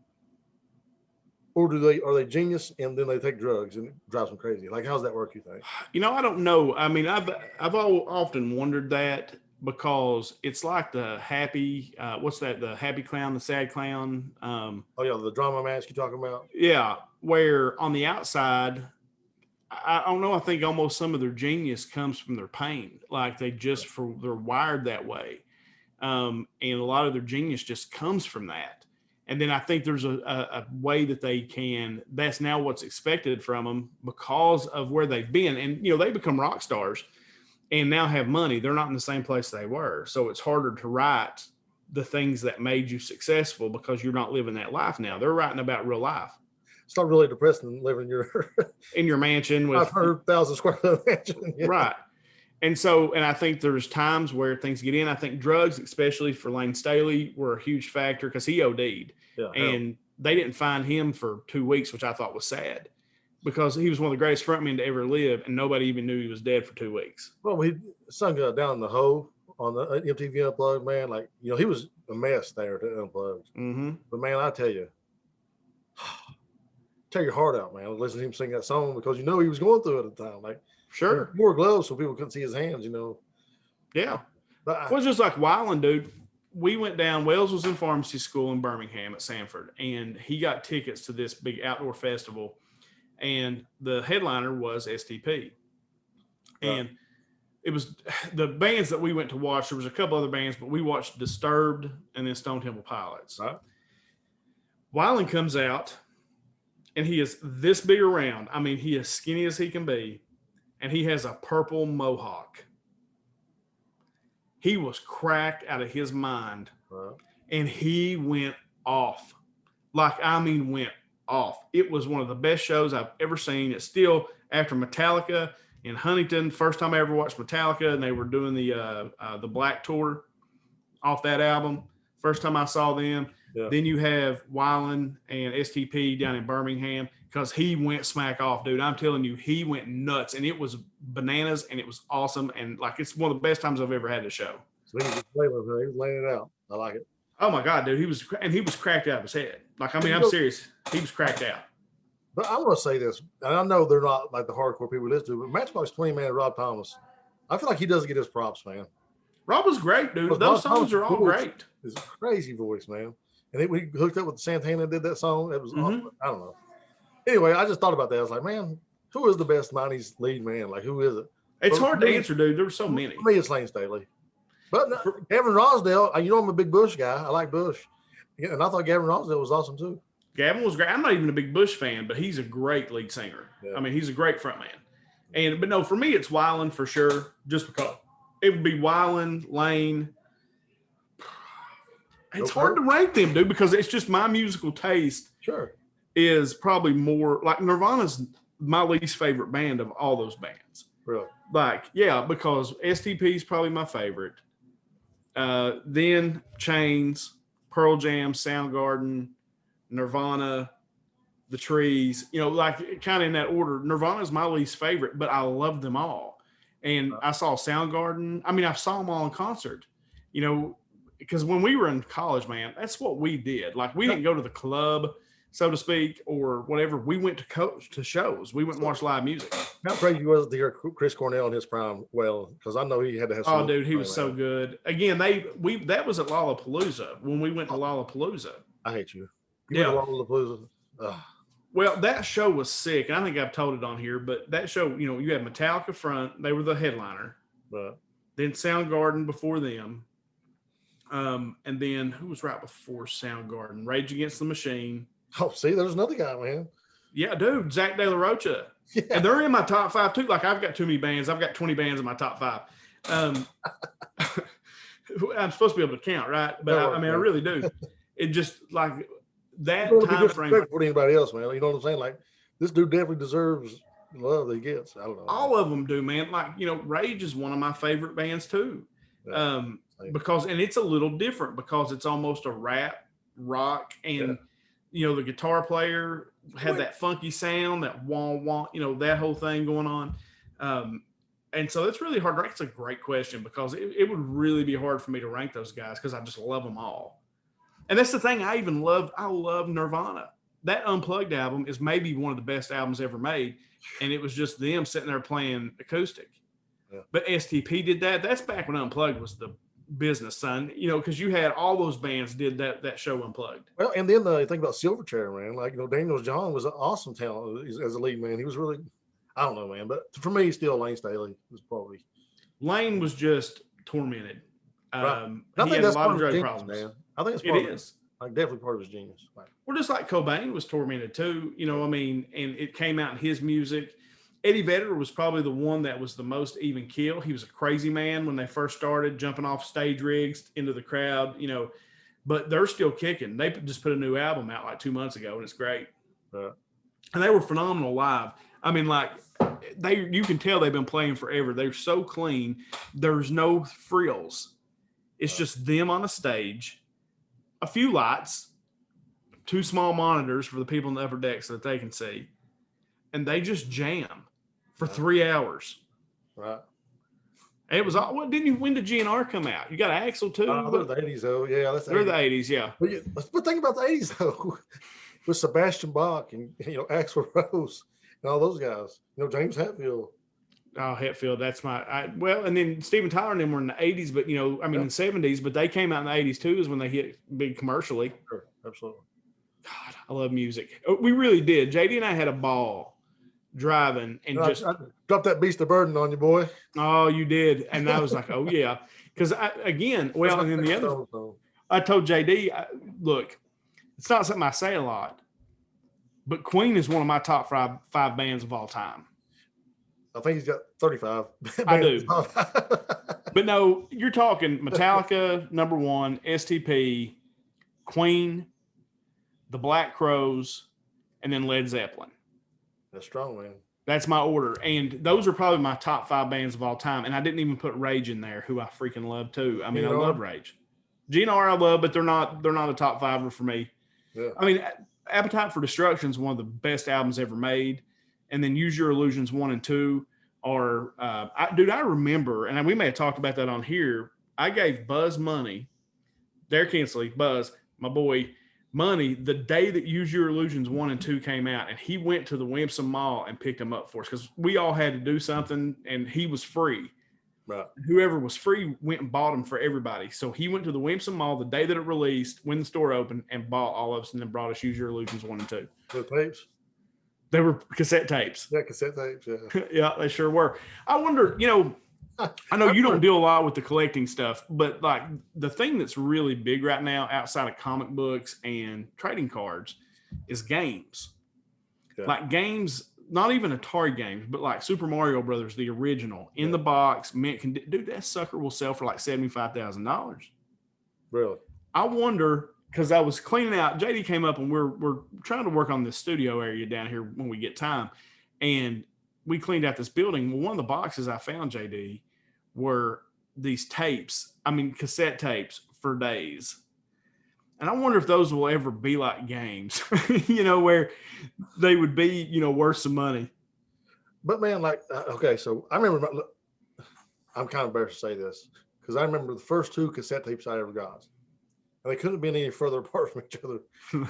Or are they genius and then they take drugs and it drives them crazy? Like, how's that work, you think? I don't know. I mean, I've often wondered that, because it's like the happy, the happy clown, the sad clown. The drama mask you're talking about? Yeah, where on the outside, I don't know, I think almost some of their genius comes from their pain. Like, they're wired that way. And a lot of their genius just comes from that. And then I think there's a way that that's now what's expected from them because of where they've been. And, they become rock stars and now have money. They're not in the same place they were. So it's harder to write the things that made you successful because you're not living that life now. They're writing about real life. It's not really depressing living in your mansion with 500,000 square foot mansion. Yeah. Right. And I think there's times where things get in. I think drugs, especially for Lane Staley, were a huge factor because he OD'd. Yeah, and they didn't find him for 2 weeks, which I thought was sad because he was one of the greatest frontmen to ever live, and nobody even knew he was dead for 2 weeks. Well, he sung down in the hole on the MTV Unplugged, man. Like, he was a mess there to Unplugged. Mm-hmm. But, man, I tell you, tear your heart out, man. Listen to him sing that song because he was going through it at the time. Like, sure, he wore gloves so people couldn't see his hands. Yeah, but it's just like Weiland, dude. We went down. Wells was in pharmacy school in Birmingham at Sanford, and he got tickets to this big outdoor festival. and the headliner was STP. Right. And it was the bands that we went to watch. There was a couple other bands, but we watched Disturbed and then Stone Temple Pilots. Right. Weiland comes out, and he is this big around. I mean, he is skinny as he can be, and he has a purple mohawk. He was cracked out of his mind, Right. and he went off. Like, I mean, went off. It was one of the best shows I've ever seen. It's still after Metallica in Huntington. First time I ever watched Metallica, and they were doing the Black Tour off that album. First time I saw them. Yeah. Then you have Weiland and STP down in Birmingham, because he went smack off, dude. I'm telling you, he went nuts, and it was bananas, and it was awesome, and like it's one of the best times I've ever had the show. So he was laying it out. I like it. Oh my God, dude, he was cracked out of his head. Like, I mean, I'm serious. He was cracked out. But I want to say this, and I know they're not like the hardcore people listen to, but Matchbox 20 man Rob Thomas, I feel like he doesn't get his props, man. Rob was great, dude. Those songs are all great. His crazy voice, man. And we hooked up with Santana, did that song. It was awesome. I don't know. Anyway, I just thought about that. I was like, man, who is the best 90s lead man? Like, who is it? It's hard to answer, dude. There were so many. For me, it's Lane Staley. But no, Gavin Rosdale, you know I'm a big Bush guy. I like Bush. And I thought Gavin Rosdale was awesome, too. Gavin was great. I'm not even a big Bush fan, but he's a great lead singer. Yeah. I mean, he's a great front man. But no, for me, it's Weiland for sure, just because it would be Weiland, Lane. It's hard to rank them, dude, because it's just my musical taste. Sure. Is probably more like Nirvana's my least favorite band of all those bands. Really? Like, yeah, because STP is probably my favorite. Then Chains, Pearl Jam, Soundgarden, Nirvana, The Trees, you know, like kind of in that order. Nirvana is my least favorite, but I love them all. And I saw Soundgarden. I mean, I saw them all in concert, you know, because when we were in college, man, that's what we did. Like, we didn't go to the club, so to speak, or whatever. We went to shows. We went and watched live music. How crazy was it to hear Chris Cornell in his prime? Well, because I know he had to have some. Oh, dude, he was so good. Again, that was at Lollapalooza when we went to Lollapalooza. I hate you. You went to Lollapalooza? Ugh. Well, that show was sick. And I think I've told it on here, but that show, you know, you had Metallica front. They were the headliner. Right. Then Soundgarden before them. And then who was right before Soundgarden? Rage Against the Machine. Oh, see, there's another guy, man. Yeah, dude, Zach De La Rocha. Yeah. And they're in my top 5 too. Like, I've got too many bands. I've got 20 bands in my top 5. I'm supposed to be able to count, right? But I mean, I really do. It just like that time frame. For anybody else, man. You know what I'm saying? Like, this dude definitely deserves the love that he gets. I don't know. All of them do, man. Like, you know, Rage is one of my favorite bands too. Yeah. Because it's a little different because it's almost a rap, rock, and you know, the guitar player had that funky sound, that wah, you know, that whole thing going on. And so it's really hard to rank. It's a great question because it would really be hard for me to rank those guys because I just love them all. And that's the thing. I love Nirvana. That Unplugged album is maybe one of the best albums ever made. And it was just them sitting there playing acoustic. Yeah. But STP did that. That's back when Unplugged was the business, son, you know, because you had all those bands did that show Unplugged. Well, and then think about Silverchair, man. Like, you know, Daniel John was an awesome talent as a lead man. He was really, I don't know, man, but for me, still Lane Staley was probably. Lane was just tormented. Right. I think that's a lot of drug problems, man. I think it is like definitely part of his genius. Right. Well, just like Cobain was tormented too, you know. I mean, and it came out in his music. Eddie Vedder was probably the one that was the most even keel. He was a crazy man when they first started, jumping off stage rigs into the crowd, you know, but they're still kicking. They just put a new album out like 2 months ago, and it's great. And they were phenomenal live. I mean, like, you can tell they've been playing forever. They're so clean. There's no frills. It's just them on a stage, a few lights, 2 small monitors for the people in the upper deck so that they can see, and they just jam for 3 hours. Right. And it was all. What when did GNR come out? You got Axl too. They're the 80s though. Yeah, they're the 80s. Yeah. But think about the 80s though, with Sebastian Bach and, you know, Axl Rose and all those guys. You know, James Hetfield. Oh, Hetfield, that's well, and then Steven Tyler and them were in the 80s, but, you know, I mean, in the 70s, but they came out in the 80s too, is when they hit big commercially. Sure, absolutely. God, I love music. We really did. JD and I had a ball driving and just I dropped that beast of burden on you, boy. oh, you did, and I was like, oh yeah, because and then the other, I told JD, look, it's not something I say a lot, but Queen is one of my top five bands of all time. I think he's got 35. I do. But no, you're talking Metallica, number one, STP, Queen, the Black Crowes, and then Led Zeppelin. That's strong, man. That's my order. And those are probably my top five bands of all time. And I didn't even put Rage in there, who I freaking love too. I mean, I love Rage. GNR I love, but they're not a top fiver for me. Yeah. I mean, Appetite for Destruction is one of the best albums ever made. And then Use Your Illusions 1 and 2 are, I remember, and we may have talked about that on here. I gave Buzz money, Derek Hensley, Buzz, my boy, money the day that Use Your Illusions 1 and 2 came out, and he went to the Wimpson Mall and picked them up for us because we all had to do something, and he was free. Right. Whoever was free went and bought them for everybody. So he went to the Wimpson Mall the day that it released, when the store opened, and bought all of us, and then brought us Use Your Illusions 1 and 2. The tapes? They were cassette tapes. Yeah, cassette tapes, yeah. Yeah, they sure were. I wonder, I know you don't deal a lot with the collecting stuff, but like the thing that's really big right now outside of comic books and trading cards is games. Yeah. Like games, not even Atari games, but like Super Mario Brothers, the original, in the box, dude, that sucker will sell for like $75,000. Really? I wonder, because I was cleaning out, JD came up and we're trying to work on this studio area down here when we get time. And we cleaned out this building. Well, one of the boxes I found, JD, were these tapes, cassette tapes for days. And I wonder if those will ever be like games, where they would be, worth some money. But man, like, okay, so I remember, I'm kind of embarrassed to say this, because I remember the first two cassette tapes I ever got. And they couldn't have been any further apart from each other.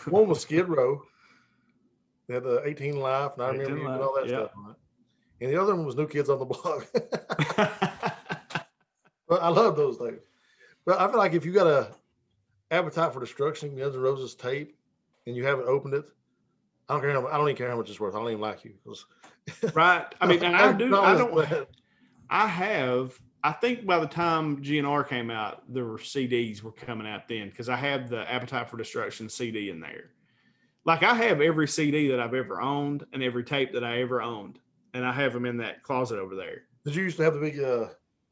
One was Skid Row. They had the 18 Life, and I remember you and all that stuff on it. And the other one was New Kids on the Block. But I love those things. But I feel like if you got a Appetite for Destruction, Guns N' Roses tape, and you haven't opened it, I don't even care how much it's worth. I don't even like you. Right. And I think by the time GNR came out, there were CDs were coming out then, because I have the Appetite for Destruction CD in there. Like I have every CD that I've ever owned and every tape that I ever owned, and I have them in that closet over there. Did you used to have the big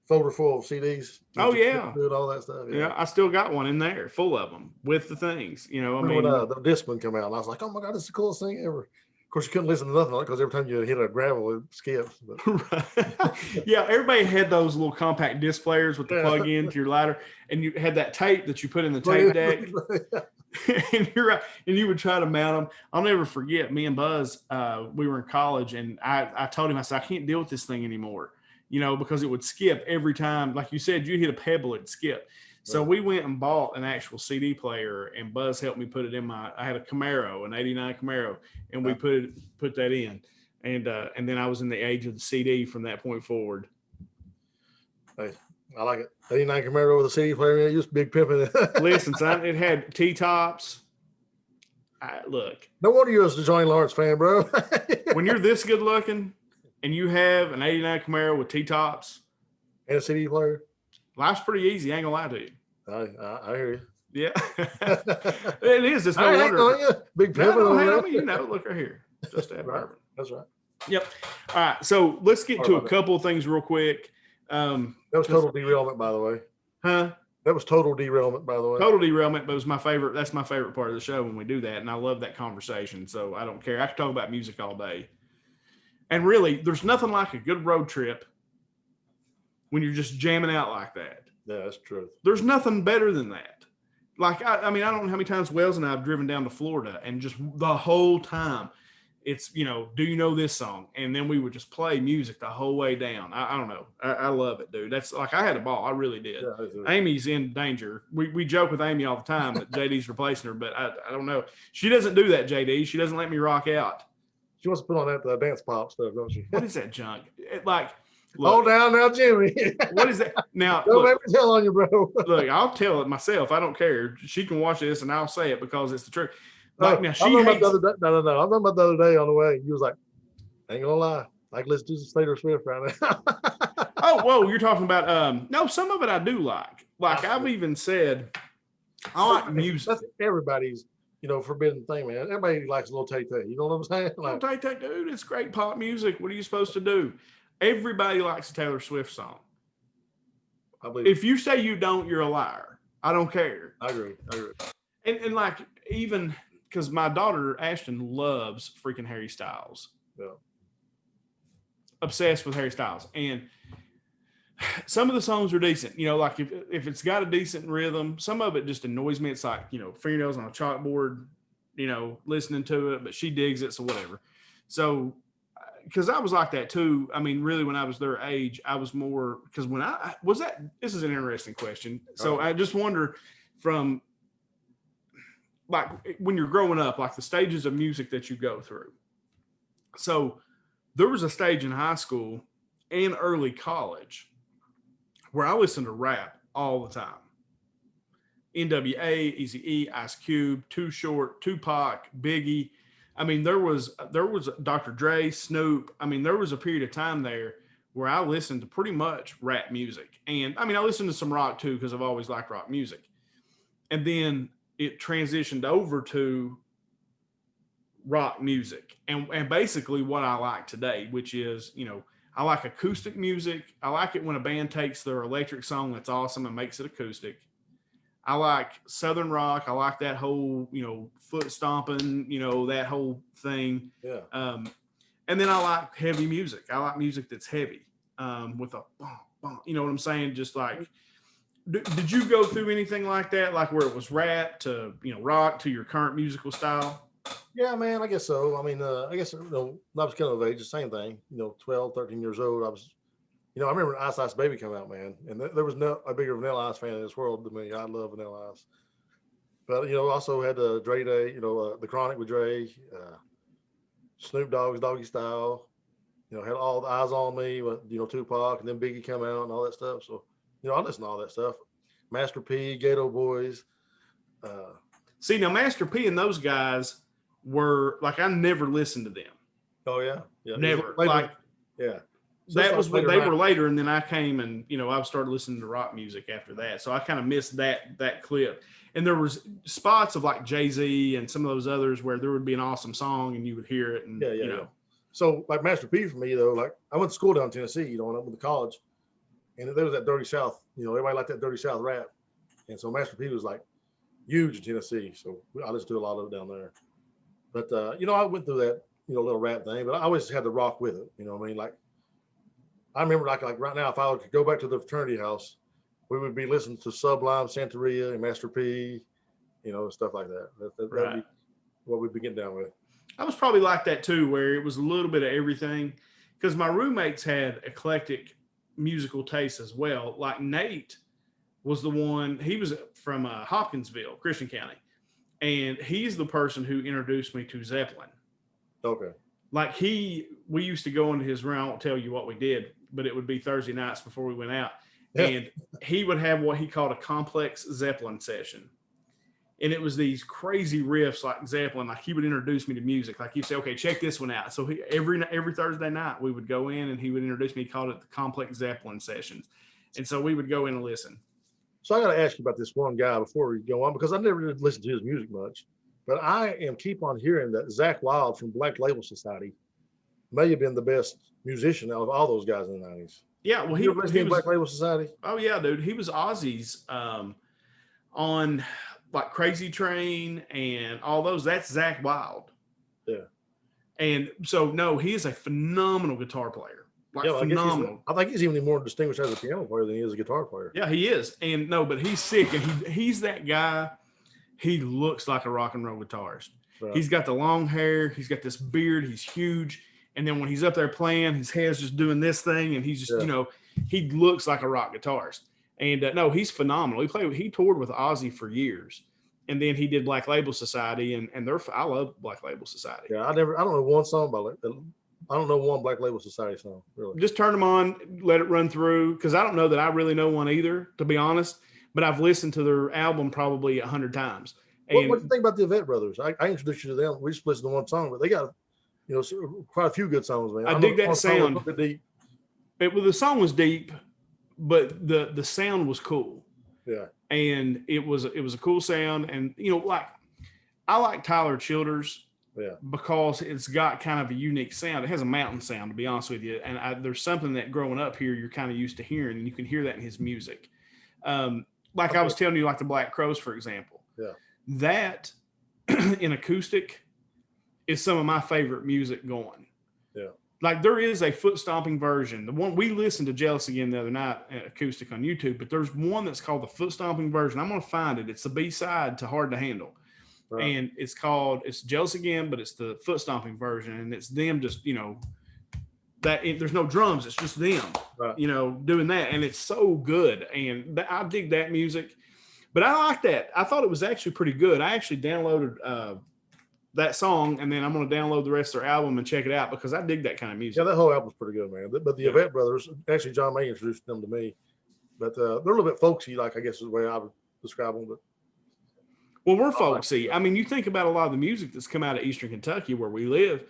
folder full of CDs? Oh yeah, all that stuff. Yeah, I still got one in there, full of them with the things. When the Discman come out, and I was like, "Oh my god, this is the coolest thing ever." Of course, you couldn't listen to nothing on it because every time you hit a gravel, it skips. Yeah, everybody had those little compact disc players with the plug in to your ladder, and you had that tape that you put in the tape deck. And you're right, and you would try to mount them. I'll never forget, me and Buzz, we were in college, and I told him, I said, I can't deal with this thing anymore, because it would skip every time. Like you said, you hit a pebble, it'd skip. So we went and bought an actual CD player, and Buzz helped me put it in I had a Camaro, an 89 Camaro, and we put that in. And then I was in the age of the CD from that point forward. Hey, I like it. 89 Camaro with a CD player, you was big pimping. Listen, son, it had T-tops. Look. No wonder you're a Johnny Lawrence fan, bro. When you're this good looking and you have an 89 Camaro with T-tops. And a CD player. Life's pretty easy. I ain't gonna lie to you. I hear you. Yeah. It is. It's no wonder. Big pimping. Look right here. Just that bourbon. That's right. Yep. All right. So let's get to a couple of things real quick. That was total derailment, by the way. Huh? That was total derailment, by the way. Total derailment, but it was my favorite. That's my favorite part of the show when we do that, and I love that conversation. So I don't care. I can talk about music all day. And really, there's nothing like a good road trip when you're just jamming out like that. Yeah, that's true. There's nothing better than that. Like, I don't know how many times Wells and I have driven down to Florida, and just the whole time it's, do you know this song? And then we would just play music the whole way down. I don't know. I love it, dude. That's like, I had a ball. I really did. Yeah, Amy's in danger. We joke with Amy all the time that JD's replacing her, but I don't know. She doesn't do that, JD. She doesn't let me rock out. She wants to put on that dance pop stuff, don't she? What is that junk? Look, hold down now, Jimmy. What is that? Now, don't make me tell on you, bro. Look, I'll tell it myself. I don't care. She can watch this, and I'll say it because it's the truth. Like, now I'm talking about the other day on the way. You was like, Ain't gonna lie. I can listen to some Taylor Swift right now. Oh, whoa, you're talking about no, some of it I do like. Like I've even said, I like music. That's everybody's, forbidden thing, man. Everybody likes a little Tay Tay. You know what I'm saying? Like, dude, it's great pop music. What are you supposed to do? Everybody likes a Taylor Swift song. I believe if you say you don't, you're a liar. I don't care. I agree. And like, even because my daughter Ashton loves freaking Harry Styles. Yeah. Obsessed with Harry Styles. And some of the songs are decent. Like if it's got a decent rhythm, some of it just annoys me. It's like, fingernails on a chalkboard, listening to it, but she digs it, so whatever. So because I was like that too. I mean, really, when I was their age, I was more, because when I was that, this is an interesting question. So I just wonder, from like when you're growing up, like the stages of music that you go through. So there was a stage in high school and early college where I listened to rap all the time. NWA, Eazy-E, Ice Cube, Too Short, Tupac, Biggie. I mean, there was Dr. Dre, Snoop. I mean, there was a period of time there where I listened to pretty much rap music. And I mean, I listened to some rock too, because I've always liked rock music. And then it transitioned over to rock music. And basically what I like today, which is, I like acoustic music. I like it when a band takes their electric song that's awesome and makes it acoustic. I like Southern rock. I like that whole, foot stomping, that whole thing. Yeah. And then I like heavy music. I like music that's heavy, with a bump, bump. You know what I'm saying? Just like, did you go through anything like that? Like where it was rap to, rock to your current musical style? Yeah, man, I guess so. I mean, I guess, when I was kind of age, the same thing, 12, 13 years old. I was, I remember Ice Ice Baby came out, man. And there was no a bigger Vanilla Ice fan in this world than me. I love Vanilla Ice. But, also had Dre Day, The Chronic with Dre, Snoop Dogg's Doggy Style, had all the Eyes on Me with, Tupac, and then Biggie come out and all that stuff. So, I listened to all that stuff. Master P, Gato Boys. See, now Master P and those guys were like, I never listened to them. Oh yeah. Never. Later, like, yeah. So that was when they were later, and then I came and I started listening to rock music after that. So I kind of missed that clip. And there was spots of like Jay-Z and some of those others where there would be an awesome song and you would hear it. And yeah. So like Master P for me though, like I went to school down in Tennessee, and I went to college, and there was that Dirty South. Everybody liked that Dirty South rap, and so Master P was like huge in Tennessee. So I listened to a lot of it down there. But I went through that little rap thing, but I always had to rock with it. What I mean? Like, I remember like right now, if I could go back to the fraternity house, we would be listening to Sublime, Santeria, and Master P, stuff like that. That'd be what we'd be getting down with. I was probably like that too, where it was a little bit of everything, because my roommates had eclectic musical tastes as well. Like Nate was the one, he was from Hopkinsville, Christian County, and he's the person who introduced me to Zeppelin. Okay. Like we used to go into his room. I won't tell you what we did, but it would be Thursday nights before we went out. Yeah. And he would have what he called a complex Zeppelin session. And it was these crazy riffs like Zeppelin. Like he would introduce me to music. Like he'd say, okay, check this one out. So every Thursday night we would go in and he would introduce me. He called it the complex Zeppelin sessions. And so we would go in and listen. So I got to ask you about this one guy before we go on, because I never did listen to his music much. But I keep on hearing that Zakk Wylde from Black Label Society may have been the best musician out of all those guys in the 90s. Yeah, well, he was Black Label Society. Oh yeah, dude, he was Ozzy's on like Crazy Train and all those. That's Zakk Wylde. Yeah. And so no, he is a phenomenal guitar player. Like phenomenal. I think he's even more distinguished as a piano player than he is a guitar player. Yeah, he is. And no, but he's sick, and he's that guy. He looks like a rock and roll guitarist. Right. He's got the long hair. He's got this beard. He's huge. And then when he's up there playing, his head's just doing this thing. And he's just, he looks like a rock guitarist. And no, he's phenomenal. He toured with Ozzy for years. And then he did Black Label Society. And I love Black Label Society. Yeah, I don't know one song by it. I don't know one Black Label Society song, really. Just turn them on, let it run through. Because I don't know that I really know one either, to be honest. But I've listened to their album probably 100 times. What do you think about the Avett Brothers? I introduced you to them. We just listened to one song, but they got You know, so quite a few good songs, man. I dig that sound. Deep. The song was deep, but the sound was cool. Yeah. And it was a cool sound. And, you know, like I like Tyler Childers because it's got kind of a unique sound. It has a mountain sound, to be honest with you. And there's something that growing up here, you're kind of used to hearing, and you can hear that in his music. Like I was telling you, like the Black Crowes, for example. Yeah. That in acoustic is some of my favorite music going. Yeah. Like there is a foot stomping version. The one we listened to Jealous Again the other night acoustic on YouTube, but there's one that's called the foot stomping version. I'm going to find it. It's the B-side to Hard to Handle. Right. And it's Jealous Again, but it's the foot stomping version. And it's them just, you know, there's no drums. It's just them, you know, doing that. And it's so good. And I dig that music, but I like that. I thought it was actually pretty good. I actually downloaded that song, and then I'm going to download the rest of their album and check it out because I dig that kind of music. Yeah, that whole album's pretty good, man. But the Yvette brothers, actually John May introduced them to me, but they're a little bit folksy, like I guess is the way I would describe them. But well, we're folksy. I mean, you think about a lot of the music that's come out of Eastern Kentucky where we live,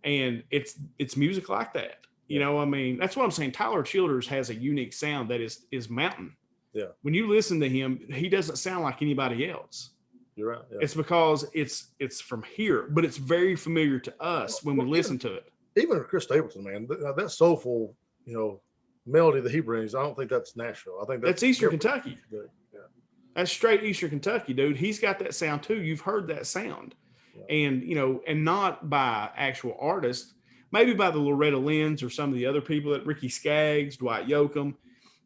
and it's music like that. You know, I mean, that's what I'm saying. Tyler Childers has a unique sound that is mountain. Yeah. When you listen to him, he doesn't sound like anybody else. You're right. Yeah. It's because it's from here, but it's very familiar to us when we listen to it. Even Chris Stapleton, man, that soulful, you know, melody that he brings, I don't think that's Nashville. I think that's Eastern Kentucky. Good. Yeah. That's straight Eastern Kentucky, dude. He's got that sound too. You've heard that sound. Yeah. And, you know, and not by actual artists, maybe by the Loretta Lynn's or some of the other people, that Ricky Skaggs, Dwight Yoakam.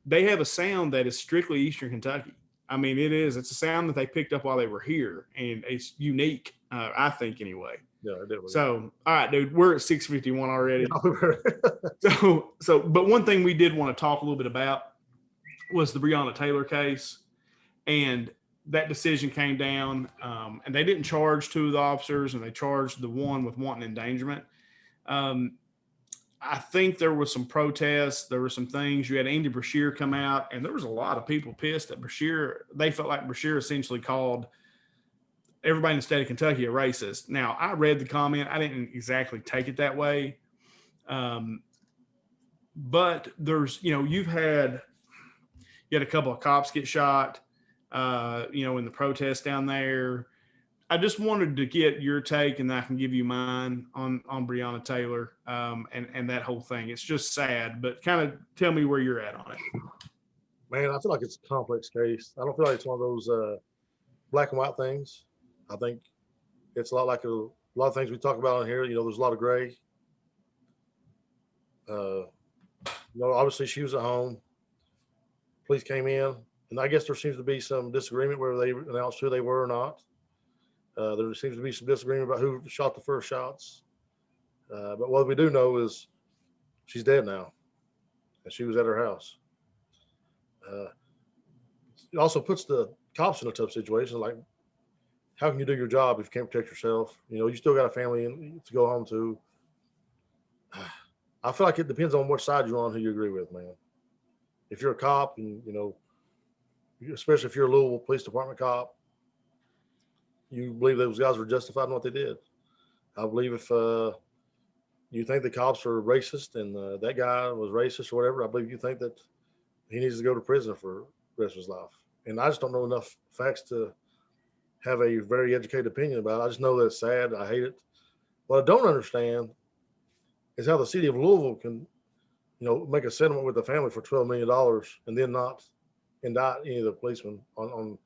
They have a sound that is strictly Eastern Kentucky. I mean, it's a sound that they picked up while they were here, and it's unique, I think, anyway. Yeah, it did. So, all right, dude, we're at 6:51 already. But one thing we did want to talk a little bit about was the Brianna Taylor case, and that decision came down, and they didn't charge two of the officers, and they charged the one with wanton endangerment. I think there was some protests. There were some things. You had Andy Brashear come out, and there was a lot of people pissed at Brashear. They felt like Brashear essentially called everybody in the state of Kentucky a racist. Now, I read the comment. I didn't exactly take it that way. But there's, you know, you had a couple of cops get shot, you know, in the protest down there. I just wanted to get your take, and I can give you mine on Brianna Taylor and that whole thing. It's just sad, but kind of tell me where you're at on it. Man, I feel like it's a complex case. I don't feel like it's one of those black and white things. I think it's a lot like a lot of things we talk about on here. You know, there's a lot of gray. You know, obviously she was at home. Police came in, and I guess there seems to be some disagreement whether they announced who they were or not. There seems to be some disagreement about who shot the first shots. But what we do know is she's dead now, and she was at her house. It also puts the cops in a tough situation. Like, how can you do your job if you can't protect yourself? You know, you still got a family to go home to. I feel like it depends on which side you're on, who you agree with, man. If you're a cop, and, you know, especially if you're a Louisville Police Department cop, you believe those guys were justified in what they did. I believe if you think the cops are racist and that guy was racist or whatever, I believe you think that he needs to go to prison for the rest of his life. And I just don't know enough facts to have a very educated opinion about it. I just know that it's sad. I hate it. What I don't understand is how the city of Louisville can, you know, make a settlement with the family for $12 million and then not indict any of the policemen on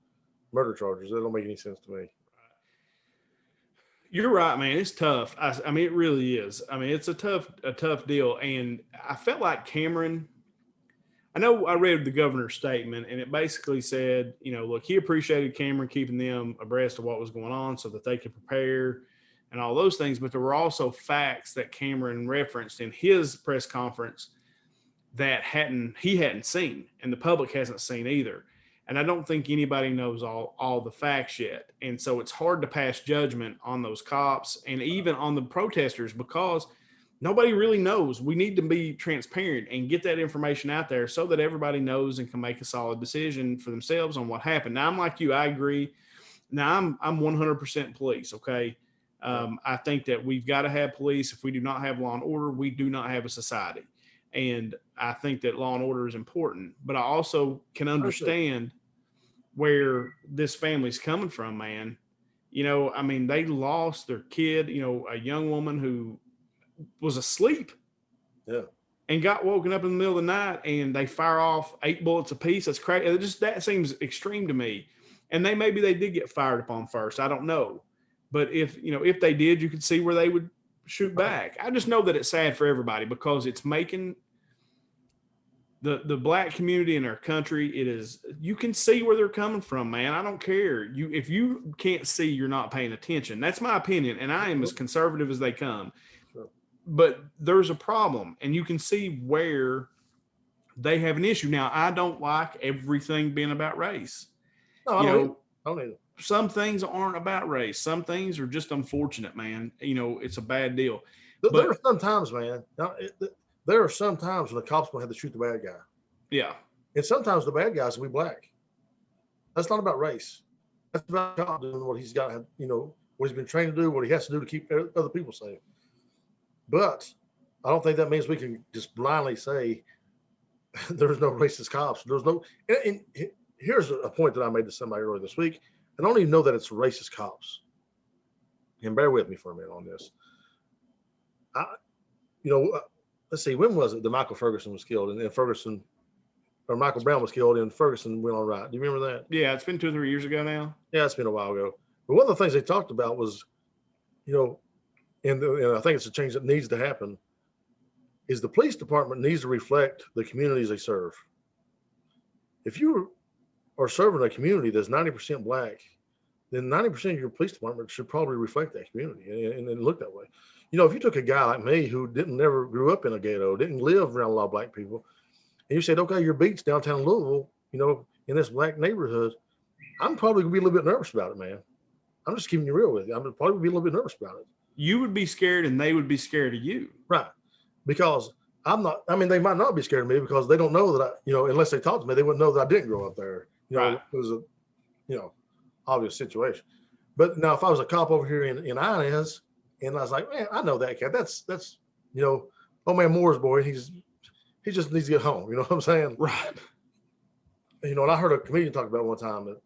murder charges. That don't make any sense to me. You're right, man. It's tough. I mean, it really is. I mean, it's a tough deal. And I felt like Cameron, I know I read the governor's statement, and it basically said, you know, look, he appreciated Cameron keeping them abreast of what was going on so that they could prepare and all those things. But there were also facts that Cameron referenced in his press conference that he hadn't seen, and the public hasn't seen either. And I don't think anybody knows all the facts yet. And so it's hard to pass judgment on those cops and even on the protesters because nobody really knows. We need to be transparent and get that information out there so that everybody knows and can make a solid decision for themselves on what happened. Now, I'm like you. I agree. Now, I'm 100% police, okay? I think that we've got to have police. If we do not have law and order, we do not have a society. And I think that law and order is important, but I also can understand where this family's coming from, man. I mean, they lost their kid, a young woman who was asleep. Yeah. And got woken up in the middle of the night and they fire off 8 bullets apiece. That's crazy. That seems extreme to me. And maybe they did get fired upon first. I don't know. But if they did, you could see where they would shoot back. I just know that it's sad for everybody because it's making the black community in our country. You can see where they're coming from, man. I don't care. If you can't see, you're not paying attention. That's my opinion. And I am as conservative as they come. But there's a problem, and you can see where they have an issue. Now, I don't like everything being about race. No, I don't either. Some things aren't about race. Some things are just unfortunate, man. It's a bad deal. There are some times, man. There are some times when the cops will have to shoot the bad guy. Yeah. And sometimes the bad guys will be black. That's not about race. That's about the cop doing what he's got, what he's been trained to do, what he has to do to keep other people safe. But I don't think that means we can just blindly say there's no racist cops. There's no. And here's a point that I made to somebody earlier this week. I don't even know that it's racist cops. And bear with me for a minute on this. Let's see, when was it that Michael Ferguson was killed, and Michael Brown was killed, and Ferguson went on right? Do you remember that? Yeah, it's been 2 or 3 years ago now. Yeah, it's been a while ago. But one of the things they talked about was, and I think it's a change that needs to happen, is the police department needs to reflect the communities they serve. If you are serving a community that's 90% black, then 90% of your police department should probably reflect that community and look that way. If you took a guy like me who never grew up in a ghetto, didn't live around a lot of black people, and you said, okay, your beat's downtown Louisville, in this black neighborhood, I'm probably gonna be a little bit nervous about it, man. I'm just keeping you real with you. I'm probably be a little bit nervous about it. You would be scared and they would be scared of you. Right. Because they might not be scared of me because they don't know that unless they talk to me, they wouldn't know that I didn't grow up there. Right. It was a, obvious situation. But now if I was a cop over here in Inez and I was like, man, I know that cat. That's old man Moore's boy. He just needs to get home. You know what I'm saying? Right. And I heard a comedian talk about one time that,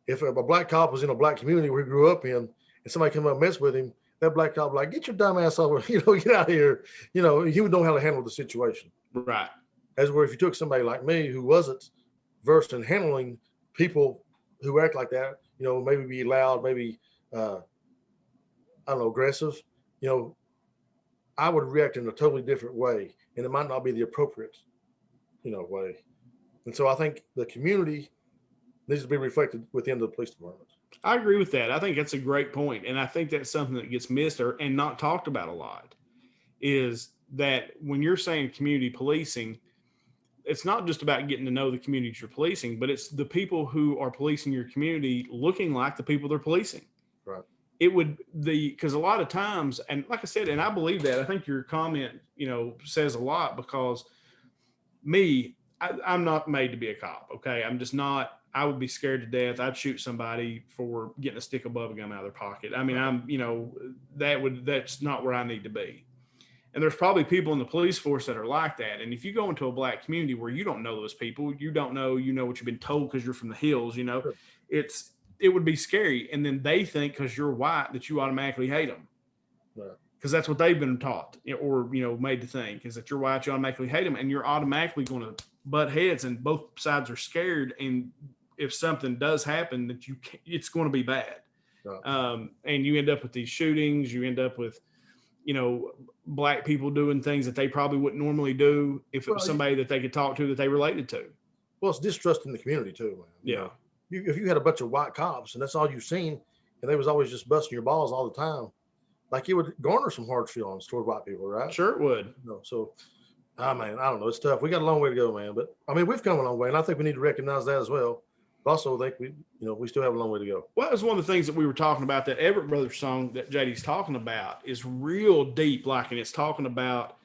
if a black cop was in a black community where he grew up in, and somebody come up and mess with him, that black cop like, get your dumb ass over, get out of here. He would know how to handle the situation. Right. As where if you took somebody like me who wasn't versed in handling people who act like that, maybe be loud, maybe, aggressive, I would react in a totally different way. And it might not be the appropriate, way. And so I think the community needs to be reflected within the police department. I agree with that. I think that's a great point. And I think that's something that gets missed and not talked about a lot, is that when you're saying community policing, it's not just about getting to know the communities you're policing, but it's the people who are policing your community looking like the people they're policing. Right. Because a lot of times, and like I said, and I believe that, I think your comment, says a lot, because I'm not made to be a cop. Okay. I'm just not. I would be scared to death. I'd shoot somebody for getting a stick of bubble gum out of their pocket. I mean, that's not where I need to be. And there's probably people in the police force that are like that. And if you go into a black community where you don't know those people, you don't know, what you've been told because you're from the hills, Sure. It would be scary. And then they think because you're white that you automatically hate them. Right. Because that's what they've been taught or, made to think, is that you're white, you automatically hate them. And you're automatically going to butt heads, and both sides are scared. And if something does happen, it's going to be bad. Right. And you end up with these shootings. You end up with, black people doing things that they probably wouldn't normally do if it was somebody that they could talk to that they related to. Well, it's distrust in the community too, man. Yeah. If you had a bunch of white cops and that's all you've seen, and they was always just busting your balls all the time, like it would garner some hard feelings toward white people, right? Sure it would. So, I don't know. It's tough. We got a long way to go, man. But we've come a long way, and I think we need to recognize that as well. But also, I think we still have a long way to go. Well, it's one of the things that we were talking about. That Everett Brothers song that JD's talking about is real deep, and it's talking about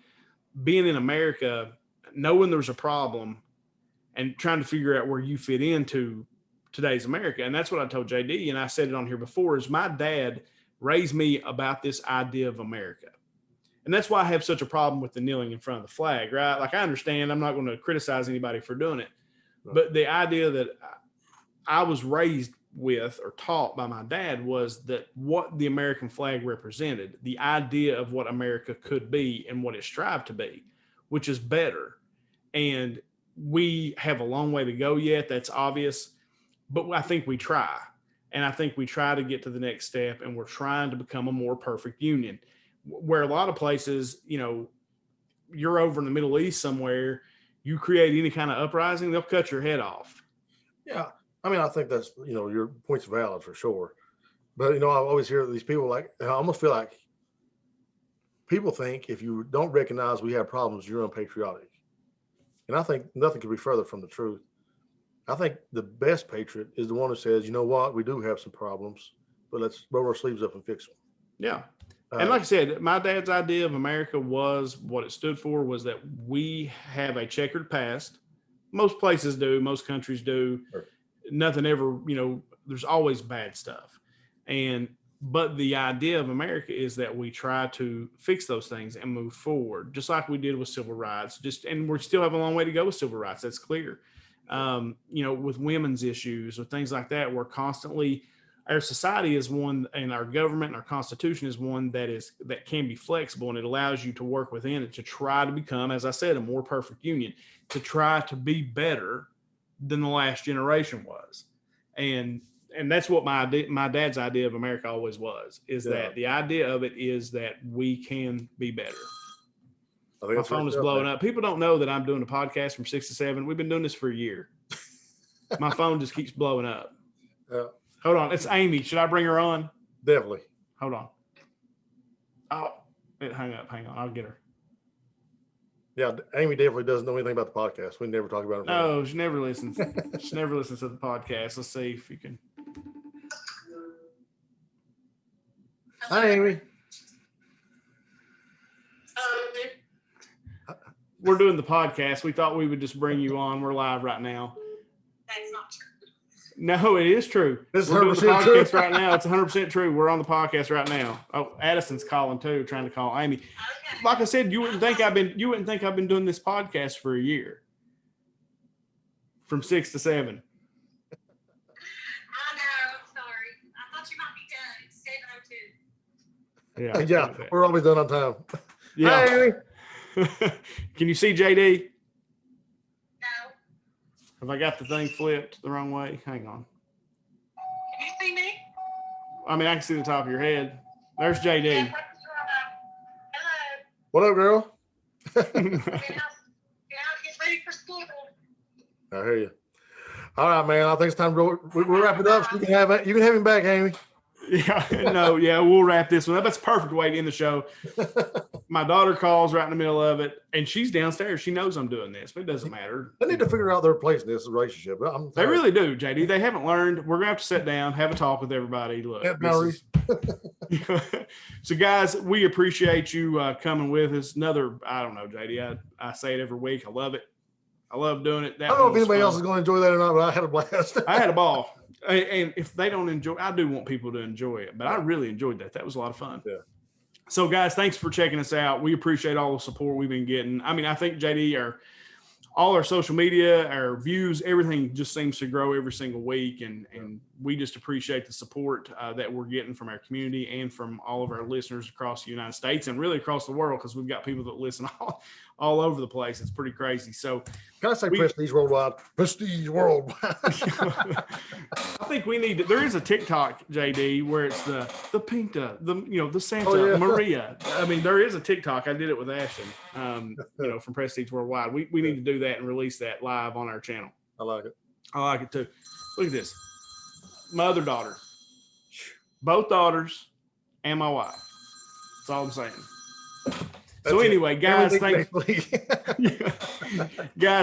being in America, knowing there's a problem, and trying to figure out where you fit into today's America. And that's what I told JD, and I said it on here before, is my dad raised me about this idea of America. And that's why I have such a problem with the kneeling in front of the flag, right? Like, I understand, I'm not going to criticize anybody for doing it, but the idea that I was raised with or taught by my dad was that what the American flag represented, the idea of what America could be and what it strived to be, which is better. And we have a long way to go yet. That's obvious, but I think we try. And I think we try to get to the next step, and we're trying to become a more perfect union. Where a lot of places, you know, you're over in the Middle East somewhere, you create any kind of uprising, they'll cut your head off. Yeah. I mean, I think that's, you know, your point's valid for sure. But, you know, I always hear these people like, I almost feel like people think if you don't recognize we have problems, you're unpatriotic. And I think nothing could be further from the truth. I think the best patriot is the one who says, you know what, we do have some problems, but let's roll our sleeves up and fix them. Yeah. And like I said, my dad's idea of America was what it stood for was that we have a checkered past. Most places do, most countries do. Sure. Nothing ever, you know, there's always bad stuff. But the idea of America is that we try to fix those things and move forward, just like we did with civil rights. And we still have a long way to go with civil rights. That's clear. You know, with women's issues or things like that, we're constantly, our society is one, and our government and our constitution is one that can be flexible, and it allows you to work within it to try to become, as I said, a more perfect union, to try to be better than the last generation was. And that's what my dad's idea of America always was, is that the idea of it is that we can be better. My phone is blowing up. People don't know that I'm doing a podcast from 6 to 7. We've been doing this for a year. My phone just keeps blowing up. Yeah. Hold on. It's Amy. Should I bring her on? Definitely. Hold on. Oh, it hung up. Hang on. I'll get her. Yeah, Amy definitely doesn't know anything about the podcast. We never talk about it. No, she never listens. She never listens to the podcast. Let's see if you can. Hi, Amy. We're doing the podcast. We thought we would just bring you on. We're live right now. That's not true. No, it is true. This is We're doing the 100% podcast true. right now. It's 100% true. We're on the podcast right now. Oh, Addison's calling too, trying to call Amy. Okay. Like I said, you wouldn't think I've been doing this podcast for a year. From 6 to 7. I know. I'm sorry. I thought you might be done. It's 7:02. Yeah. Yeah, we're always done on time. Yeah. Hi, Amy. Can you see JD? No. Have I got the thing flipped the wrong way? Hang on. Can you see me? I mean, I can see the top of your head. There's JD. Yeah, that's right. Hello. What up, girl? Get out, get ready for school. I hear you. All right, man. I think it's time to we'll wrap it up. So you can have him back, Amy. Yeah, no, yeah, we'll wrap this one up. That's a perfect way to end the show. My daughter calls right in the middle of it, and she's downstairs. She knows I'm doing this, but it doesn't matter. They need to figure out their place in this relationship. They really do, JD. They haven't learned. We're gonna have to sit down, have a talk with everybody. Look, so guys, we appreciate you coming with us. Another, I don't know, JD. I say it every week. I love it. I love doing it. I don't know if anybody else is going to enjoy that or not, but I had a blast. I had a ball. And if they don't enjoy, I do want people to enjoy it, but I really enjoyed that. That was a lot of fun. Yeah. So guys, thanks for checking us out. We appreciate all the support we've been getting. I mean, I think JD, all our social media, our views, everything just seems to grow every single week. And we just appreciate the support that we're getting from our community and from all of our listeners across the United States and really across the world, because we've got people that listen all over the place. It's pretty crazy. So can I say prestige worldwide? Prestige worldwide. I think we need to, there is a TikTok, JD, where it's the Pinta, the Santa, Maria. I mean, there is a TikTok. I did it with Ashton, from Prestige Worldwide. We need to do that and release that live on our channel. I like it. I like it too. Look at this. My other daughter, both daughters, and my wife. That's all I'm saying. So anyway, guys,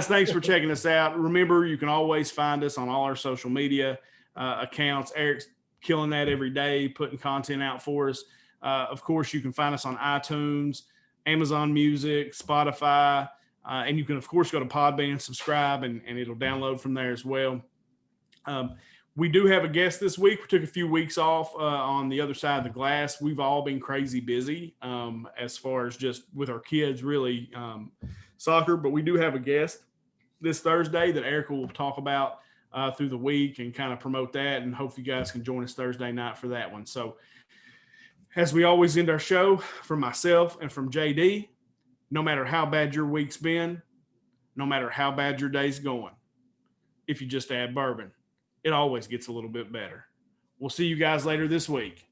thanks for checking us out. Remember, you can always find us on all our social media accounts. Eric's killing that every day, putting content out for us. Of course, you can find us on iTunes, Amazon Music, Spotify, and you can, of course, go to Podbean and subscribe, and it'll download from there as well. We do have a guest this week. We took a few weeks off on the other side of the glass. We've all been crazy busy as far as just with our kids, really soccer. But we do have a guest this Thursday that Erica will talk about through the week and kind of promote that. And hope you guys can join us Thursday night for that one. So as we always end our show, from myself and from JD, no matter how bad your week's been, no matter how bad your day's going, if you just add bourbon, it always gets a little bit better. We'll see you guys later this week.